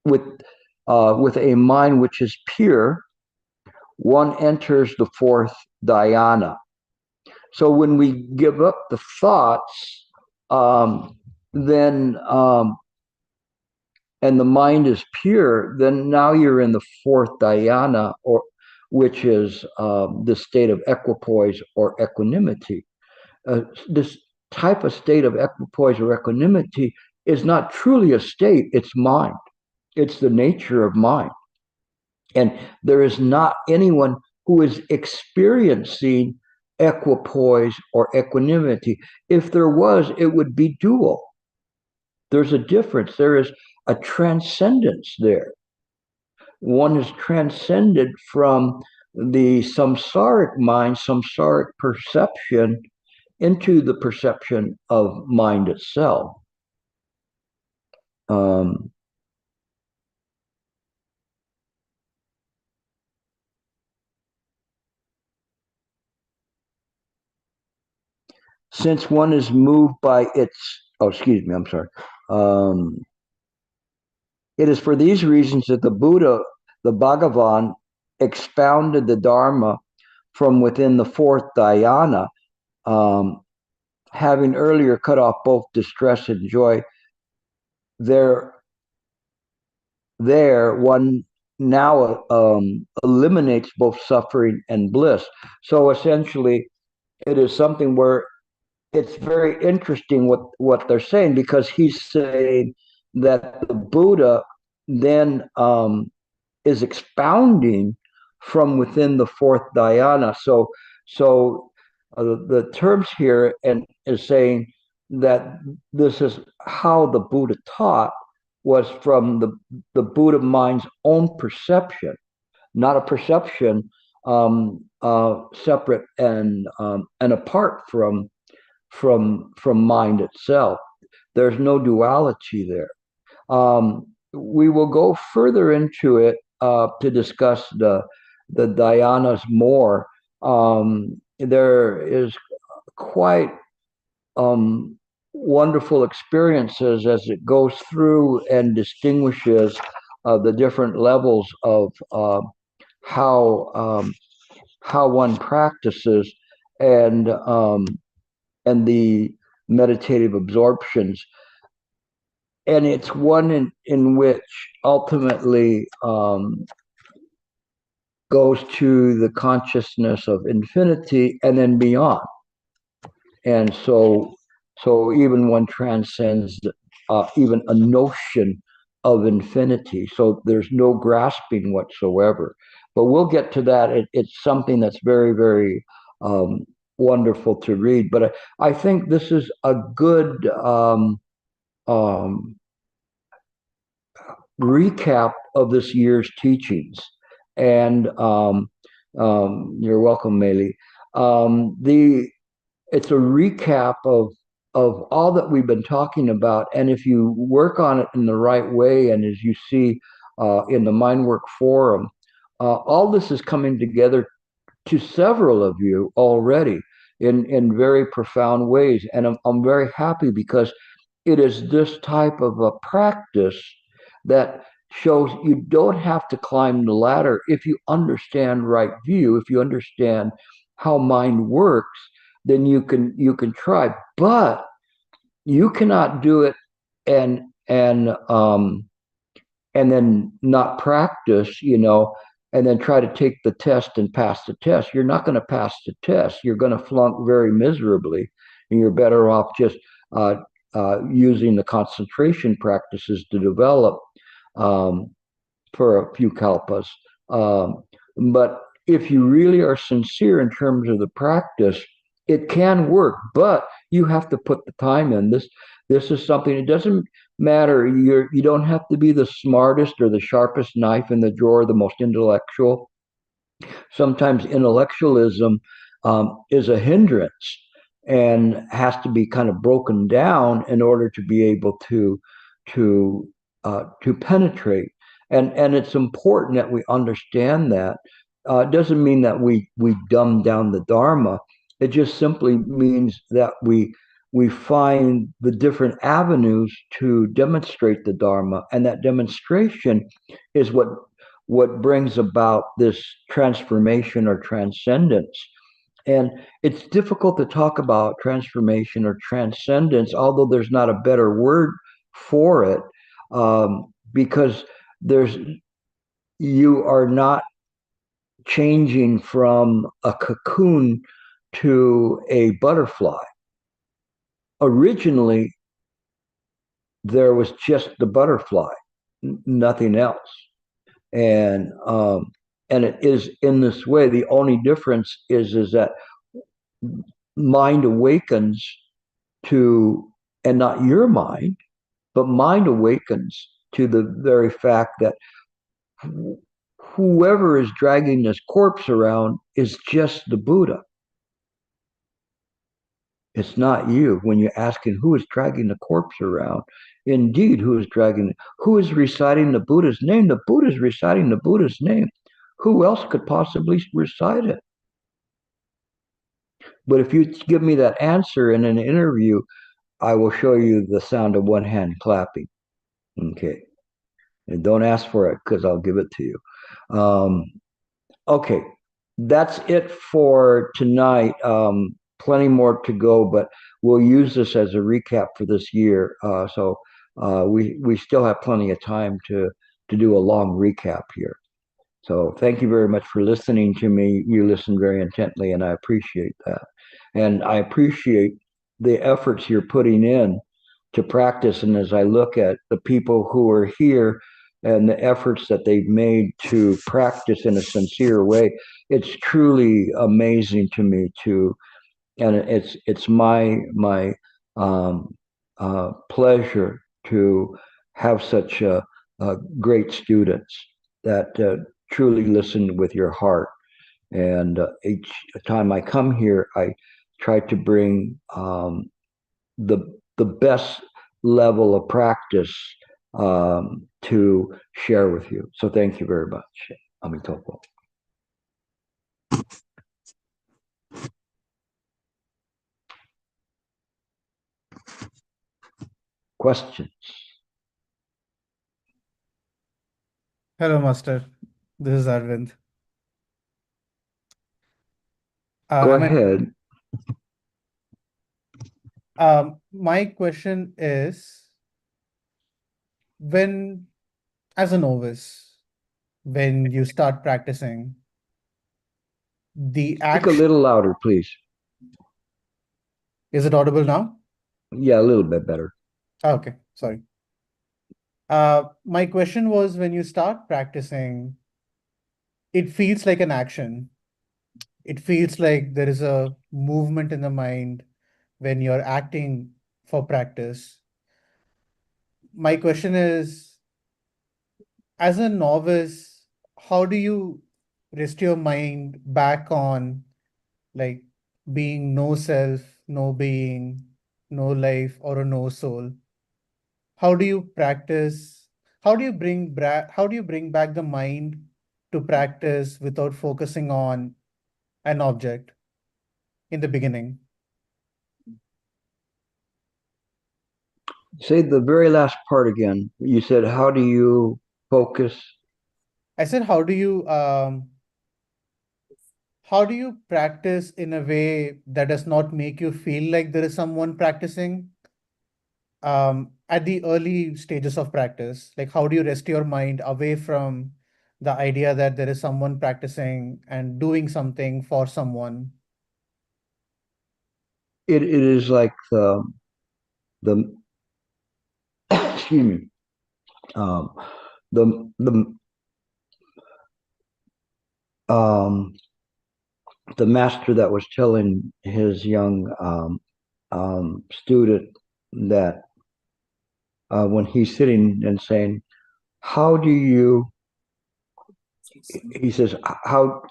with a mind which is pure. One enters the fourth dhyana. So when we give up the thoughts, then and the mind is pure, then now you're in the fourth dhyana, or which is the state of equipoise or equanimity. This type of state of equipoise or equanimity is not truly a state, it's mind. It's the nature of mind. And there is not anyone who is experiencing equipoise or equanimity. If there was, it would be dual. There's a difference. There is a transcendence there. One is transcended from the samsaric mind, samsaric perception, into the perception of mind itself. Since one is moved by I'm sorry. It is for these reasons that the Buddha, the Bhagavan, expounded the Dharma from within the fourth dhyana, having earlier cut off both distress and joy. There one now eliminates both suffering and bliss. So essentially, it is something where it's very interesting what they're saying, because he's saying that the Buddha then is expounding from within the fourth dhyana. So the terms here and is saying that this is how the Buddha taught, was from the Buddha mind's own perception, not a perception separate and apart from mind itself. There's no duality there. We will go further into it to discuss the dhyanas more. There is quite wonderful experiences as it goes through and distinguishes the different levels of how one practices and the meditative absorptions. And it's one in which ultimately goes to the consciousness of infinity and then beyond. And so even one transcends even a notion of infinity. So there's no grasping whatsoever. But we'll get to that. It's something that's very, very wonderful to read. But I think this is a good recap of this year's teachings. And you're welcome, Meili. It's a recap of all that we've been talking about. And if you work on it in the right way, and as you see in the Mindwork Forum, all this is coming together to several of you already in very profound ways. And I'm very happy because it is this type of a practice that shows you don't have to climb the ladder if you understand right view, if you understand how mind works, then you can try. But you cannot do it and then not practice, and then try to take the test and pass the test. You're not going to pass the test. You're going to flunk very miserably, and you're better off just using the concentration practices to develop for a few kalpas. But if you really are sincere in terms of the practice, it can work, but you have to put the time in. This is something, it doesn't matter. You don't have to be the smartest or the sharpest knife in the drawer, the most intellectual. Sometimes intellectualism is a hindrance and has to be kind of broken down in order to be able to penetrate. And it's important that we understand that. It doesn't mean that we dumb down the Dharma. It just simply means that we find the different avenues to demonstrate the Dharma, and that demonstration is what brings about this transformation or transcendence. And it's difficult to talk about transformation or transcendence, although there's not a better word for it, because you are not changing from a cocoon to a butterfly. Originally, there was just the butterfly, nothing else. And it is in this way. The only difference is that mind awakens to, and not your mind, but mind awakens to the very fact that whoever is dragging this corpse around is just the Buddha. It's not you. When you're asking who is dragging the corpse around, indeed, who is reciting the Buddha's name? The Buddha is reciting the Buddha's name. Who else could possibly recite it? But if you give me that answer in an interview, I will show you the sound of one hand clapping. Okay. And don't ask for it because I'll give it to you. Okay. That's it for tonight. Plenty more to go, but we'll use this as a recap for this year. So we still have plenty of time to do a long recap here. So thank you very much for listening to me. You listened very intently, and I appreciate that. And I appreciate the efforts you're putting in to practice. And as I look at the people who are here and the efforts that they've made to practice in a sincere way, it's truly amazing to me and it's my pleasure to have such great students that truly listen with your heart. And each time I come here, I try to bring the best level of practice to share with you. So thank you very much, Amitopo. Questions? Hello, Master. This is Arvind. Go Am I, ahead. my question is, when, as a novice, when you start practicing, the Speak a action, little louder, please. is it audible now? Yeah, a little bit better. Okay, sorry. My question was, when you start practicing, it feels like an action. It feels like there is a movement in the mind when you're acting for practice. My question is, as a novice, how do you rest your mind back on like being no self, no being, no life, or a no soul? How do you practice? How do you bring back the mind to practice without focusing on an object in the beginning? Say the very last part again. You said, how do you focus? I said, how do you practice in a way that does not make you feel like there is someone practicing at the early stages of practice? Like, how do you rest your mind away from the idea that there is someone practicing and doing something for someone? It is like the excuse me, um, the um, the master that was telling his young student that when he's sitting and saying, "How do you?" He says, "How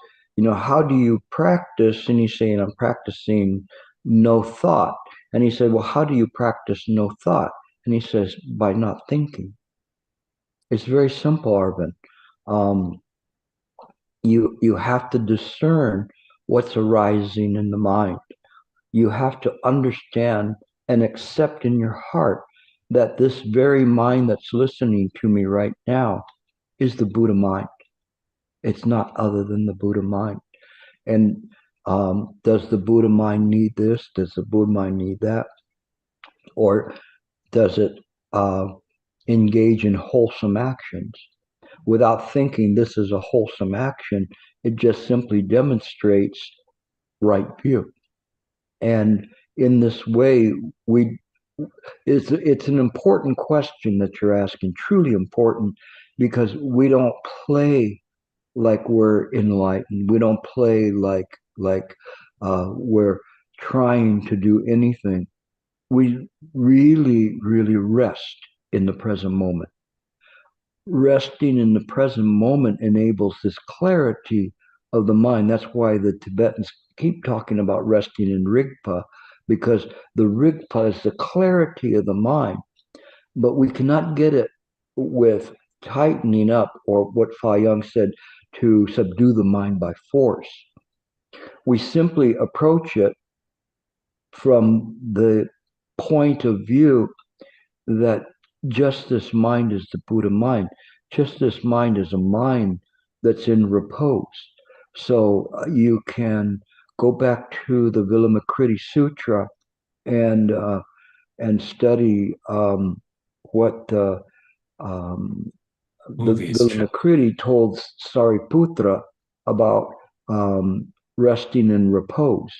how do you practice?" And he's saying, "I'm practicing no thought." And he said, "Well, how do you practice no thought?" And he says, "By not thinking." It's very simple, Arvind. Um, you have to discern what's arising in the mind. You have to understand and accept in your heart that this very mind that's listening to me right now is the Buddha mind. It's not other than the Buddha mind. And does the Buddha mind need this? Does the Buddha mind need that? Or does it uh, engage in wholesome actions? Without thinking this is a wholesome action, it just simply demonstrates right view. And in this way, we it's an important question that you're asking, truly important, because we don't play like we're enlightened. We don't play like we're trying to do anything. We really, really rest in the present moment. Resting in the present moment enables this clarity of the mind. That's why the Tibetans keep talking about resting in Rigpa, because the Rigpa is the clarity of the mind. But we cannot get it with tightening up, or what Fa Yang said, to subdue the mind by force. We simply approach it from the point of view that just this mind is the Buddha mind. Just this mind is a mind that's in repose. So you can go back to the Vilamakritti Sutra and study what the Vilamakritti told Sariputra about resting in repose,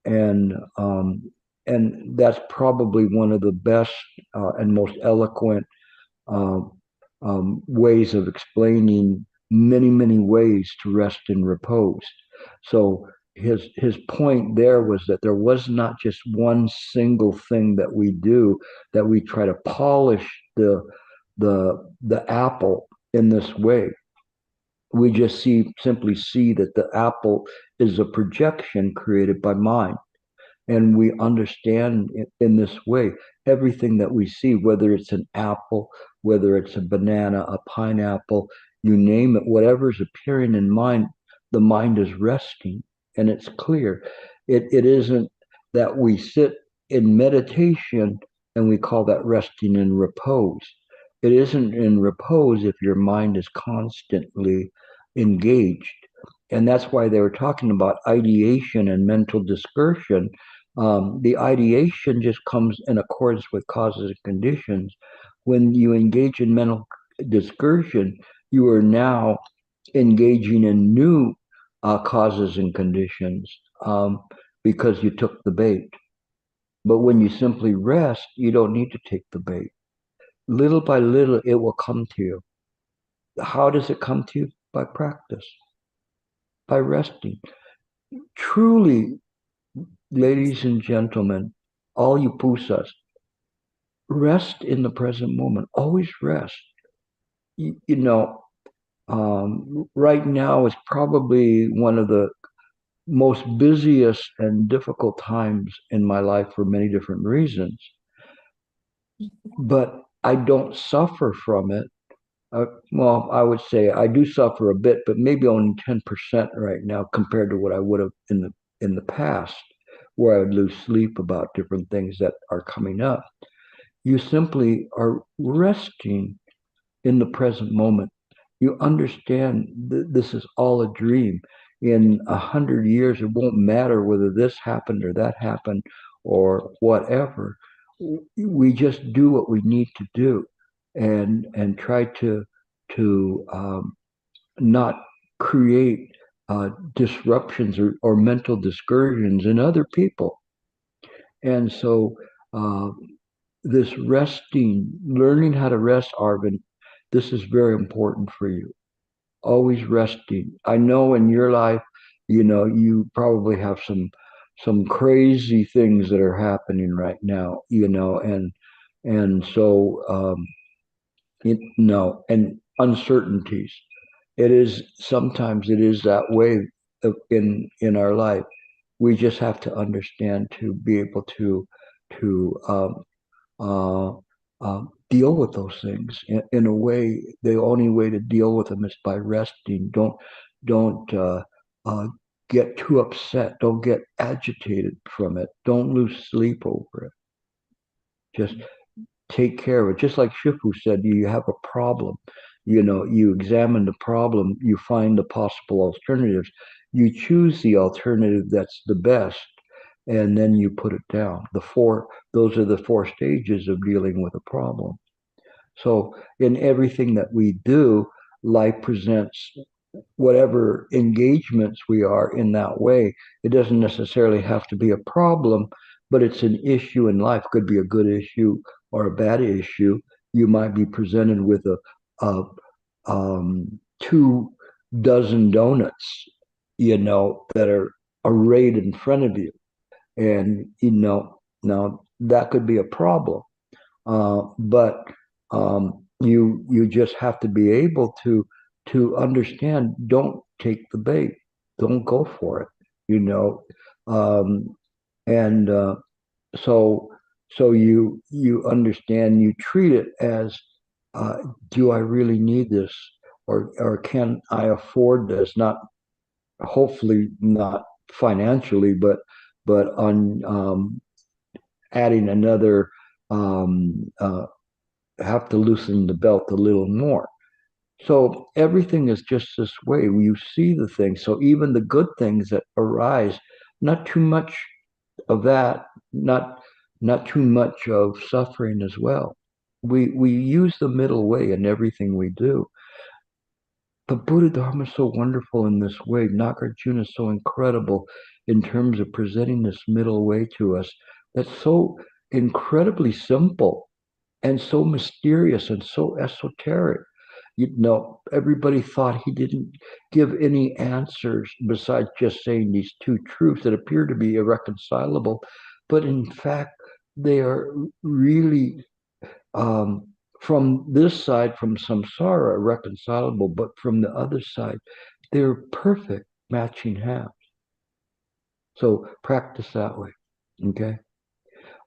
and um, and that's probably one of the best and most eloquent uh, ways of explaining many ways to rest in repose. So his point there was that there was not just one single thing that we do, that we try to polish the apple in this way. We just simply see that the apple is a projection created by mind. And we understand in this way everything that we see, whether it's an apple, whether it's a banana, a pineapple, you name it, whatever's appearing in mind, the mind is resting and it's clear. It isn't that we sit in meditation and we call that resting in repose. It isn't in repose if your mind is constantly engaged. And that's why they were talking about ideation and mental discursion. The ideation just comes in accordance with causes and conditions. When you engage in mental discursion, you are now engaging in new causes and conditions because you took the bait. But when you simply rest, you don't need to take the bait. Little by little, it will come to you. How does it come to you? By practice, by resting. Truly, ladies and gentlemen, all you pusas, rest in the present moment. Always rest. You know, right now is probably one of the most busiest and difficult times in my life for many different reasons. But I don't suffer from it. Well, I would say I do suffer a bit, but maybe only 10% right now compared to what I would have in the past, where I would lose sleep about different things that are coming up. You simply are resting in the present moment. You understand this is all a dream. In 100 years, it won't matter whether this happened or that happened or whatever. We just do what we need to do, and try to not create disruptions or mental discouragement in other people. And so uh, this resting, learning how to rest, Arvin, this is very important for you. Always resting. I know in your life, you probably have some crazy things that are happening right now, and so no, and uncertainties. It is that way in our life. We just have to understand to be able to uh, deal with those things in a way. The only way to deal with them is by resting. Don't get too upset. Don't get agitated from it. Don't lose sleep over it. Just take care of it. Just like Shifu said, you have a problem. You examine the problem, you find the possible alternatives, you choose the alternative that's the best, and then you put it down. Those are the four stages of dealing with a problem. So in everything that we do, life presents whatever engagements we are in that way. It doesn't necessarily have to be a problem, but it's an issue in life. Could be a good issue or a bad issue. You might be presented with a 2 dozen donuts, that are arrayed in front of you, and now that could be a problem. But you just have to be able to understand. Don't take the bait. Don't go for it. You know, um, and so you understand. You treat it as, do I really need this, or can I afford this? Not hopefully not financially, but on adding another have to loosen the belt a little more. So everything is just this way. You see the things. So even the good things that arise, not too much of that, not too much of suffering as well. We use the middle way in everything we do. The Buddha Dharma is so wonderful in this way. Nagarjuna is so incredible in terms of presenting this middle way to us. That's so incredibly simple and so mysterious and so esoteric. Everybody thought he didn't give any answers besides just saying these two truths that appear to be irreconcilable, but in fact, they are really from this side, from samsara, irreconcilable, but from the other side, they're perfect matching halves. So practice that way. Okay.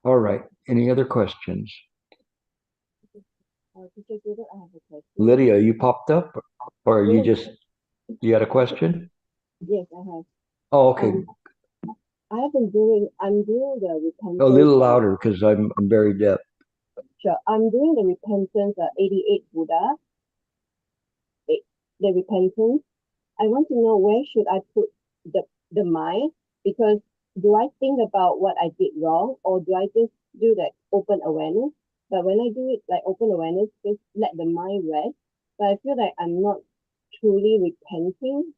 All right. Any other questions? Teacher Gilbert, I have a question. Lydia, you popped up, or you had a question? Yes, I have. Oh, okay. I'm doing the repentance. A little louder because I'm very deaf. Sure. I'm doing the repentance, 88 Buddha, the repentance. I want to know, where should I put the mind? Because do I think about what I did wrong, or do I just do that open awareness? But when I do it like open awareness, just let the mind rest. But I feel like I'm not truly repenting.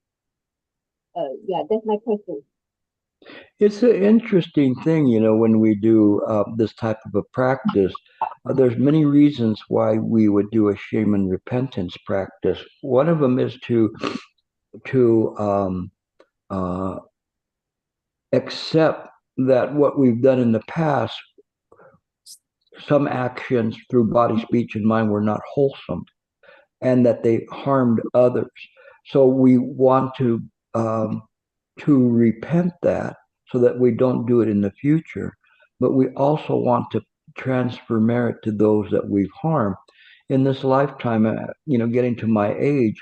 Yeah, that's my question. It's an interesting thing, when we do this type of a practice. There's many reasons why we would do a shaman repentance practice. One of them is to accept that what we've done in the past, some actions through body, speech, and mind were not wholesome, and that they harmed others. So we want to repent that so that we don't do it in the future. But we also want to transfer merit to those that we've harmed. In this lifetime, getting to my age,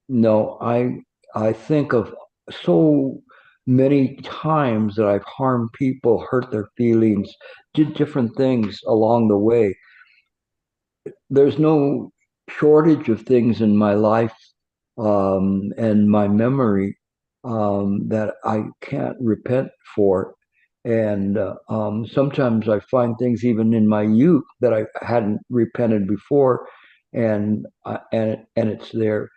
no, I think of so many times that I've harmed people, hurt their feelings, did different things along the way. There's no shortage of things in my life and my memory that I can't repent for. And sometimes I find things even in my youth that I hadn't repented before, and it's there.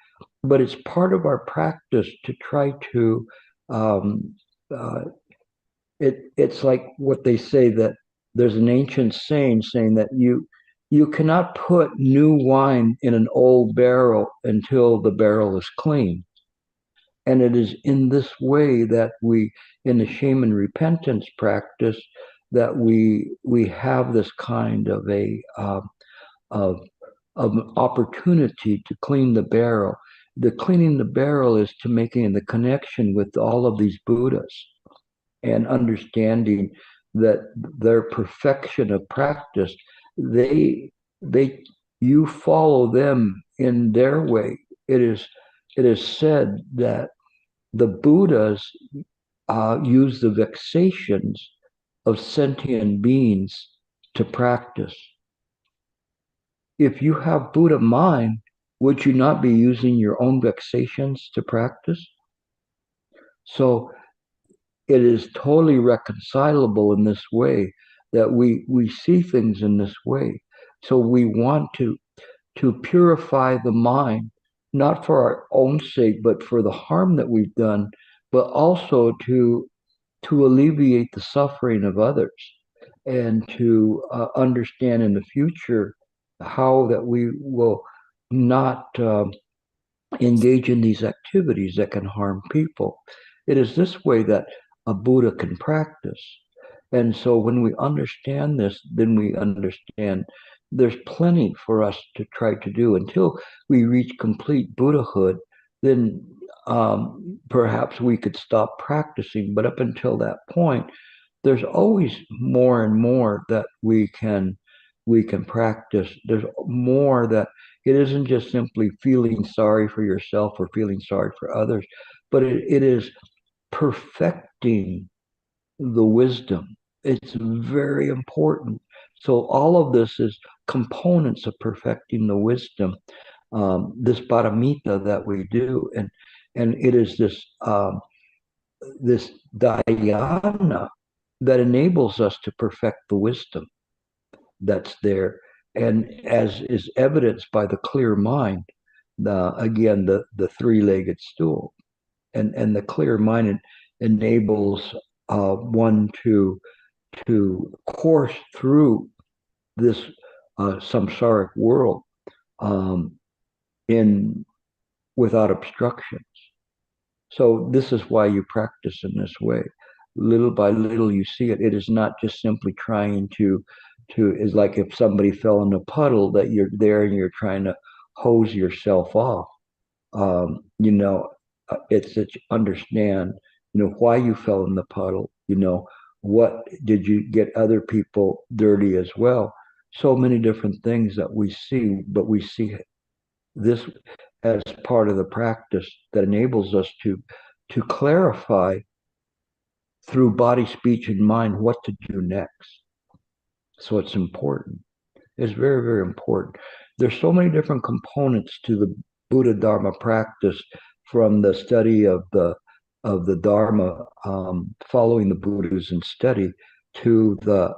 But it's part of our practice to try to. Um, uh, it's like what they say, that there's an ancient saying that you cannot put new wine in an old barrel until the barrel is clean. And it is in this way that we, in the shaman repentance practice, that we have this kind of of an opportunity to clean the barrel. The cleaning the barrel is to making the connection with all of these Buddhas and understanding that their perfection of practice, they you follow them in their way. It is said that the Buddhas use the vexations of sentient beings to practice. If you have Buddha mind, would you not be using your own vexations to practice? So it is totally reconcilable in this way, that we see things in this way. So we want to purify the mind, not for our own sake, but for the harm that we've done, but also to alleviate the suffering of others, and to understand in the future how that we will not engage in these activities that can harm people. It is this way that a Buddha can practice. And so when we understand this, then we understand there's plenty for us to try to do until we reach complete Buddhahood. Then perhaps we could stop practicing. But up until that point, there's always more and more that we can practice. There's more that it isn't just simply feeling sorry for yourself or feeling sorry for others, but it is perfecting the wisdom. It's very important. So all of this is components of perfecting the wisdom. This paramita that we do, and it is this dhyana that enables us to perfect the wisdom that's there. And as is evidenced by the clear mind, the three-legged stool, and the clear mind enables one to course through this samsaric world um, in without obstructions. So this is why you practice in this way. Little by little, you see it. It is not just simply trying is like if somebody fell in a puddle, that you're there and you're trying to hose yourself off. It's that you understand, why you fell in the puddle. What did you get other people dirty as well? So many different things that we see, but we see this as part of the practice that enables us to clarify through body, speech, and mind what to do next. So it's important. It's very, very important. There's so many different components to the Buddha Dharma practice, from the study of the Dharma, following the Buddhas and study, to the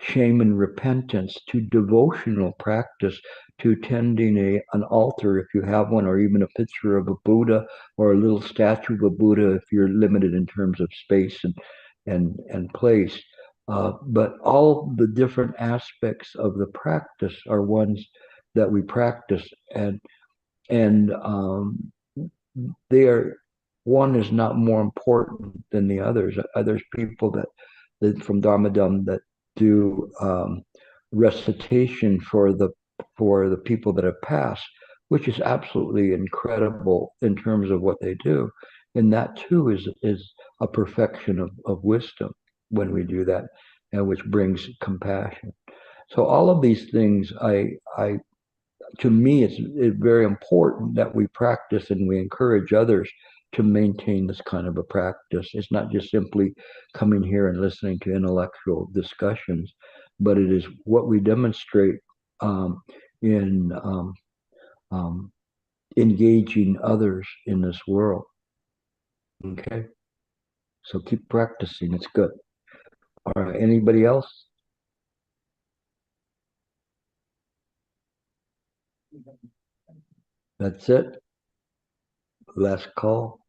shame and repentance, to devotional practice, to tending an altar if you have one, or even a picture of a Buddha, or a little statue of a Buddha if you're limited in terms of space and place. But all the different aspects of the practice are ones that we practice, and they are, one is not more important than the others. There's people that from Dharmadam that do recitation for the people that have passed, which is absolutely incredible in terms of what they do, and that too is a perfection of wisdom when we do that, and which brings compassion. So all of these things, to me, it's very important that we practice and we encourage others to maintain this kind of a practice. It's not just simply coming here and listening to intellectual discussions, but it is what we demonstrate in engaging others in this world. Okay, so keep practicing. It's good. All right, anybody else? That's it. Last call.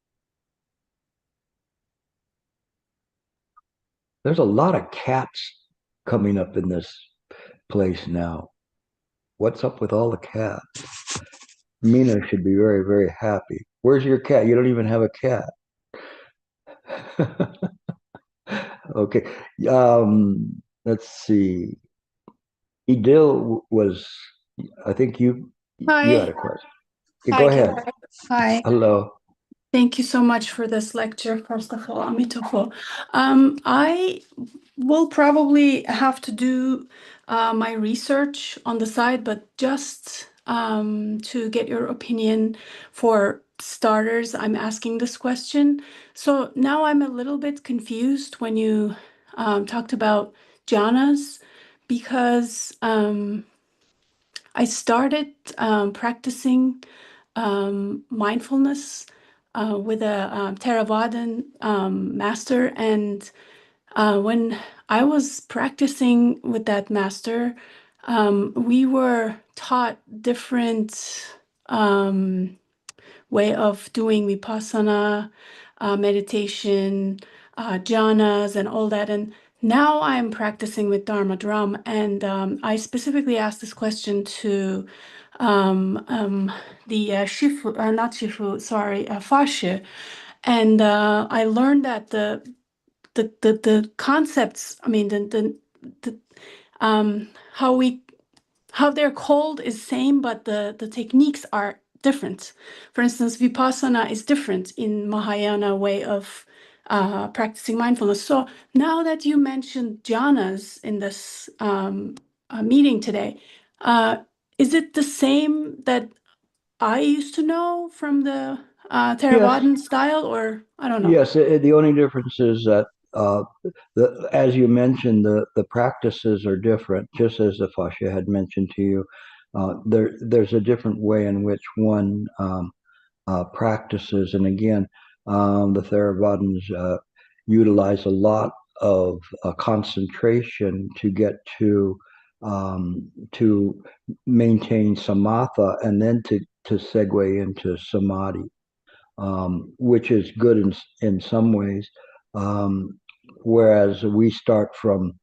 There's a lot of cats coming up in this place now. What's up with all the cats? Mina should be very, very happy. Where's your cat? You don't even have a cat. Okay. Let's see. Idil was, I think you had a Hi. question. Yeah, Hi, go ahead. Gilbert. Hi. Hello. Thank you so much for this lecture, first of all. Amitofo. I will probably have to do my research on the side, but just to get your opinion, for starters, I'm asking this question. So now I'm a little bit confused when you talked about jhanas, because I started practicing mindfulness with a Theravadan master. And when I was practicing with that master, we were taught different way of doing vipassana, meditation, jhanas, and all that. And now I'm practicing with Dharma Drum, and I specifically asked this question to the Shifu, not Shifu, sorry, Fashe, and I learned that the concepts, I mean, the how they're called is same, but the techniques are different. For instance, vipassana is different in Mahayana way of practicing mindfulness. So now that you mentioned jhanas in this meeting today, is it the same that I used to know from the Yes. Theravadan style, or I don't know? Yes, the only difference is that as you mentioned, the practices are different, just as the Fascia had mentioned to you. There's a different way in which one practices, and again, the Theravadins utilize a lot of concentration to get to maintain samatha, and then to segue into samadhi, which is good in some ways. Whereas we start from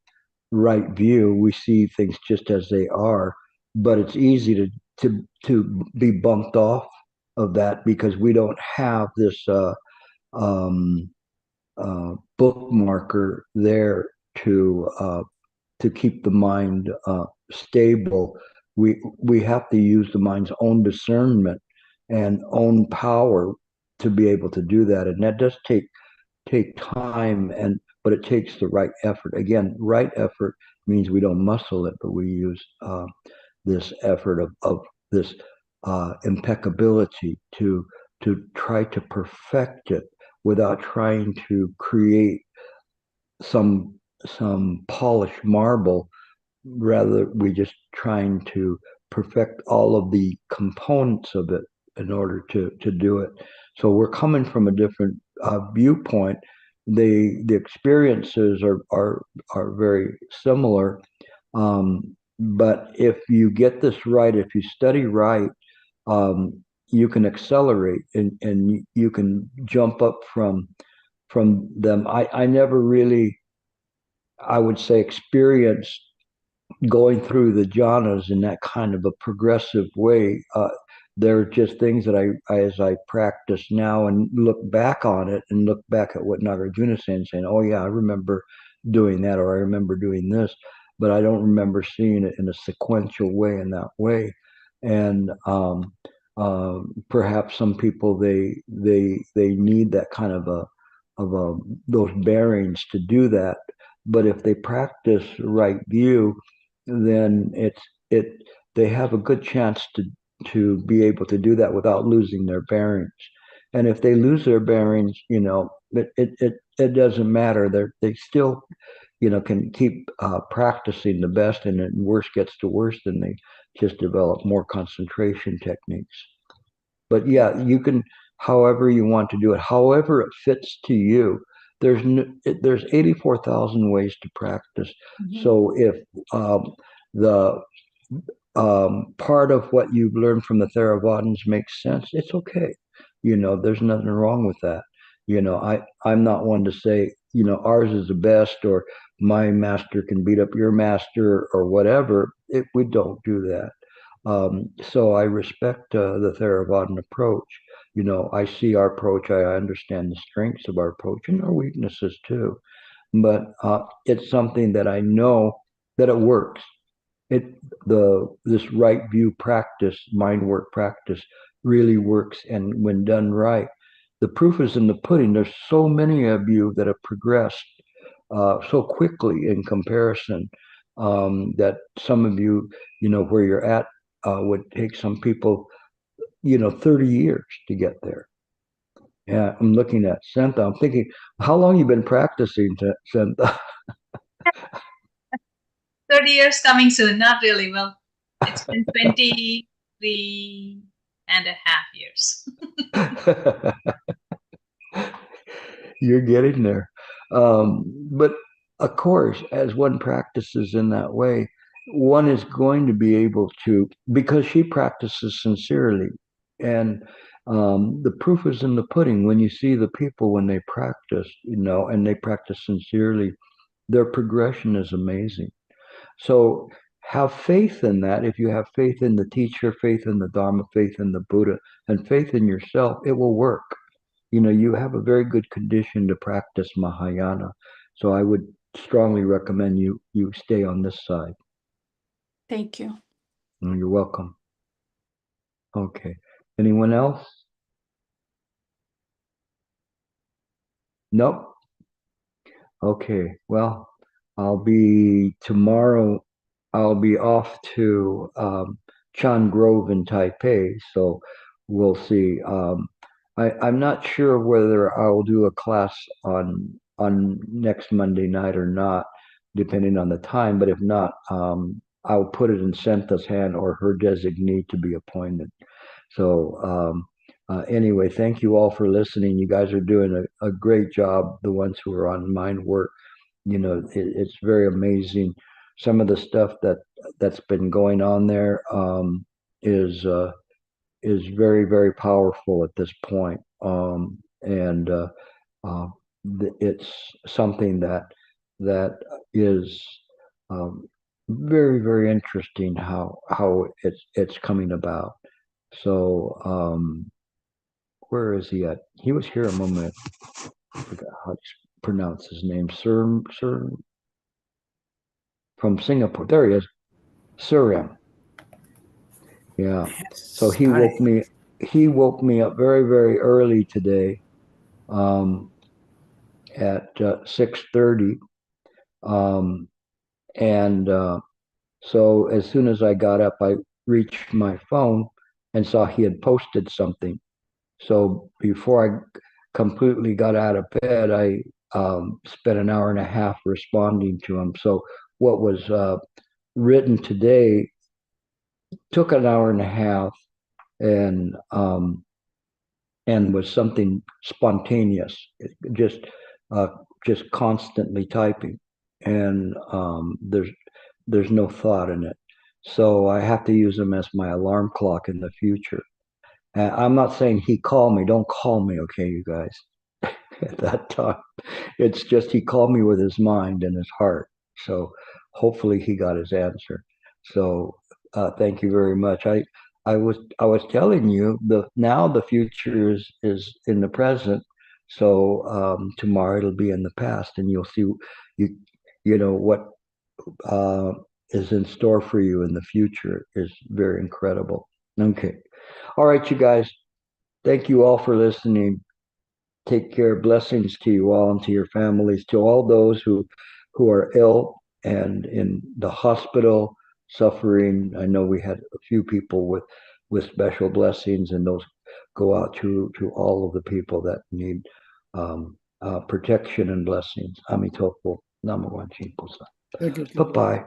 right view, we see things just as they are, but it's easy to be bumped off of that because we don't have this bookmarker there to keep the mind stable, we have to use the mind's own discernment and own power to be able to do that. And that does take time, but it takes the right effort. Again, right effort means we don't muscle it, but we use this effort of this impeccability to try to perfect it without trying to create some polished marble. Rather, we just trying to perfect all of the components of it in order to do it. So we're coming from a different viewpoint. The experiences are very similar, but if you get this right, if you study right, you can accelerate and you can jump up from them. I never really, I would say, experienced going through the jhanas in that kind of a progressive way. They're just things that as I practice now and look back on it and look back at what Nagarjuna is saying, oh yeah, I remember doing that, or I remember doing this, but I don't remember seeing it in a sequential way in that way. And perhaps some people they need that kind of those bearings to do that. But if they practice right view, then they have a good chance to be able to do that without losing their bearings. And if they lose their bearings, it doesn't matter. They still, can keep practicing the best, and then worse gets to worse, then they just develop more concentration techniques. But yeah, you can, however you want to do it, however it fits to you. There's 84,000 ways to practice. Mm-hmm. So if the part of what you've learned from the Theravadins makes sense, it's okay. There's nothing wrong with that. I'm not one to say, ours is the best, or my master can beat up your master, or whatever. We don't do that. So I respect the Theravada approach. I see our approach. I understand the strengths of our approach and our weaknesses too. But it's something that I know that it works. This right view practice, mind work practice, really works, and when done right, the proof is in the pudding. There's so many of you that have progressed so quickly in comparison, that some of you, where you're at, would take some people, 30 years to get there. Yeah, I'm looking at Santa. I'm thinking, how long you been practicing, Santa? 30 years coming soon. Not really. Well, it's been 23 and a half years. You're getting there. But of course, as one practices in that way, one is going to be able to, because she practices sincerely. And the proof is in the pudding. When you see the people, when they practice, and they practice sincerely, their progression is amazing. So have faith in that. If you have faith in the teacher, faith in the Dharma, faith in the Buddha, and faith in yourself, it will work. You have a very good condition to practice Mahayana. So I would strongly recommend you stay on this side. Thank you. You're welcome. Okay. Anyone else? Nope. Okay. Well, tomorrow, I'll be off to Chan Grove in Taipei. So we'll see. I'm not sure whether I'll do a class on next Monday night or not, depending on the time. But if not, I'll put it in Senta's hand or her designee to be appointed. So anyway, thank you all for listening. You guys are doing a great job. The ones who are on mind work, it's very amazing. Some of the stuff that's been going on there is very, very powerful at this point. And it's something that is very, very interesting how it's coming about. So where is he at? He was here a moment. I forgot how to pronounce his name. Sir. from Singapore. There he is, Surya. Yeah. So he woke me. He woke me up very, very early today, at 6:30, and so as soon as I got up, I reached my phone and saw he had posted something. So before I completely got out of bed, I spent an hour and a half responding to him. So what was written today took an hour and a half, and was something spontaneous, just constantly typing, and there's no thought in it. So I have to use them as my alarm clock in the future. And I'm not saying he called me. Don't call me, okay, you guys. At that time, it's just he called me with his mind and his heart. So hopefully he got his answer. So thank you very much. I was telling you, now the future is in the present. So tomorrow it'll be in the past, and you'll see you know what is in store for you in the future is very incredible. Okay. All right, you guys. Thank you all for listening. Take care. Blessings to you all and to your families, to all those who are ill and in the hospital suffering. I know we had a few people with special blessings, and those go out to all of the people that need protection and blessings. Amitofo. Namo Wanchen Posa. Thank you. Bye-bye.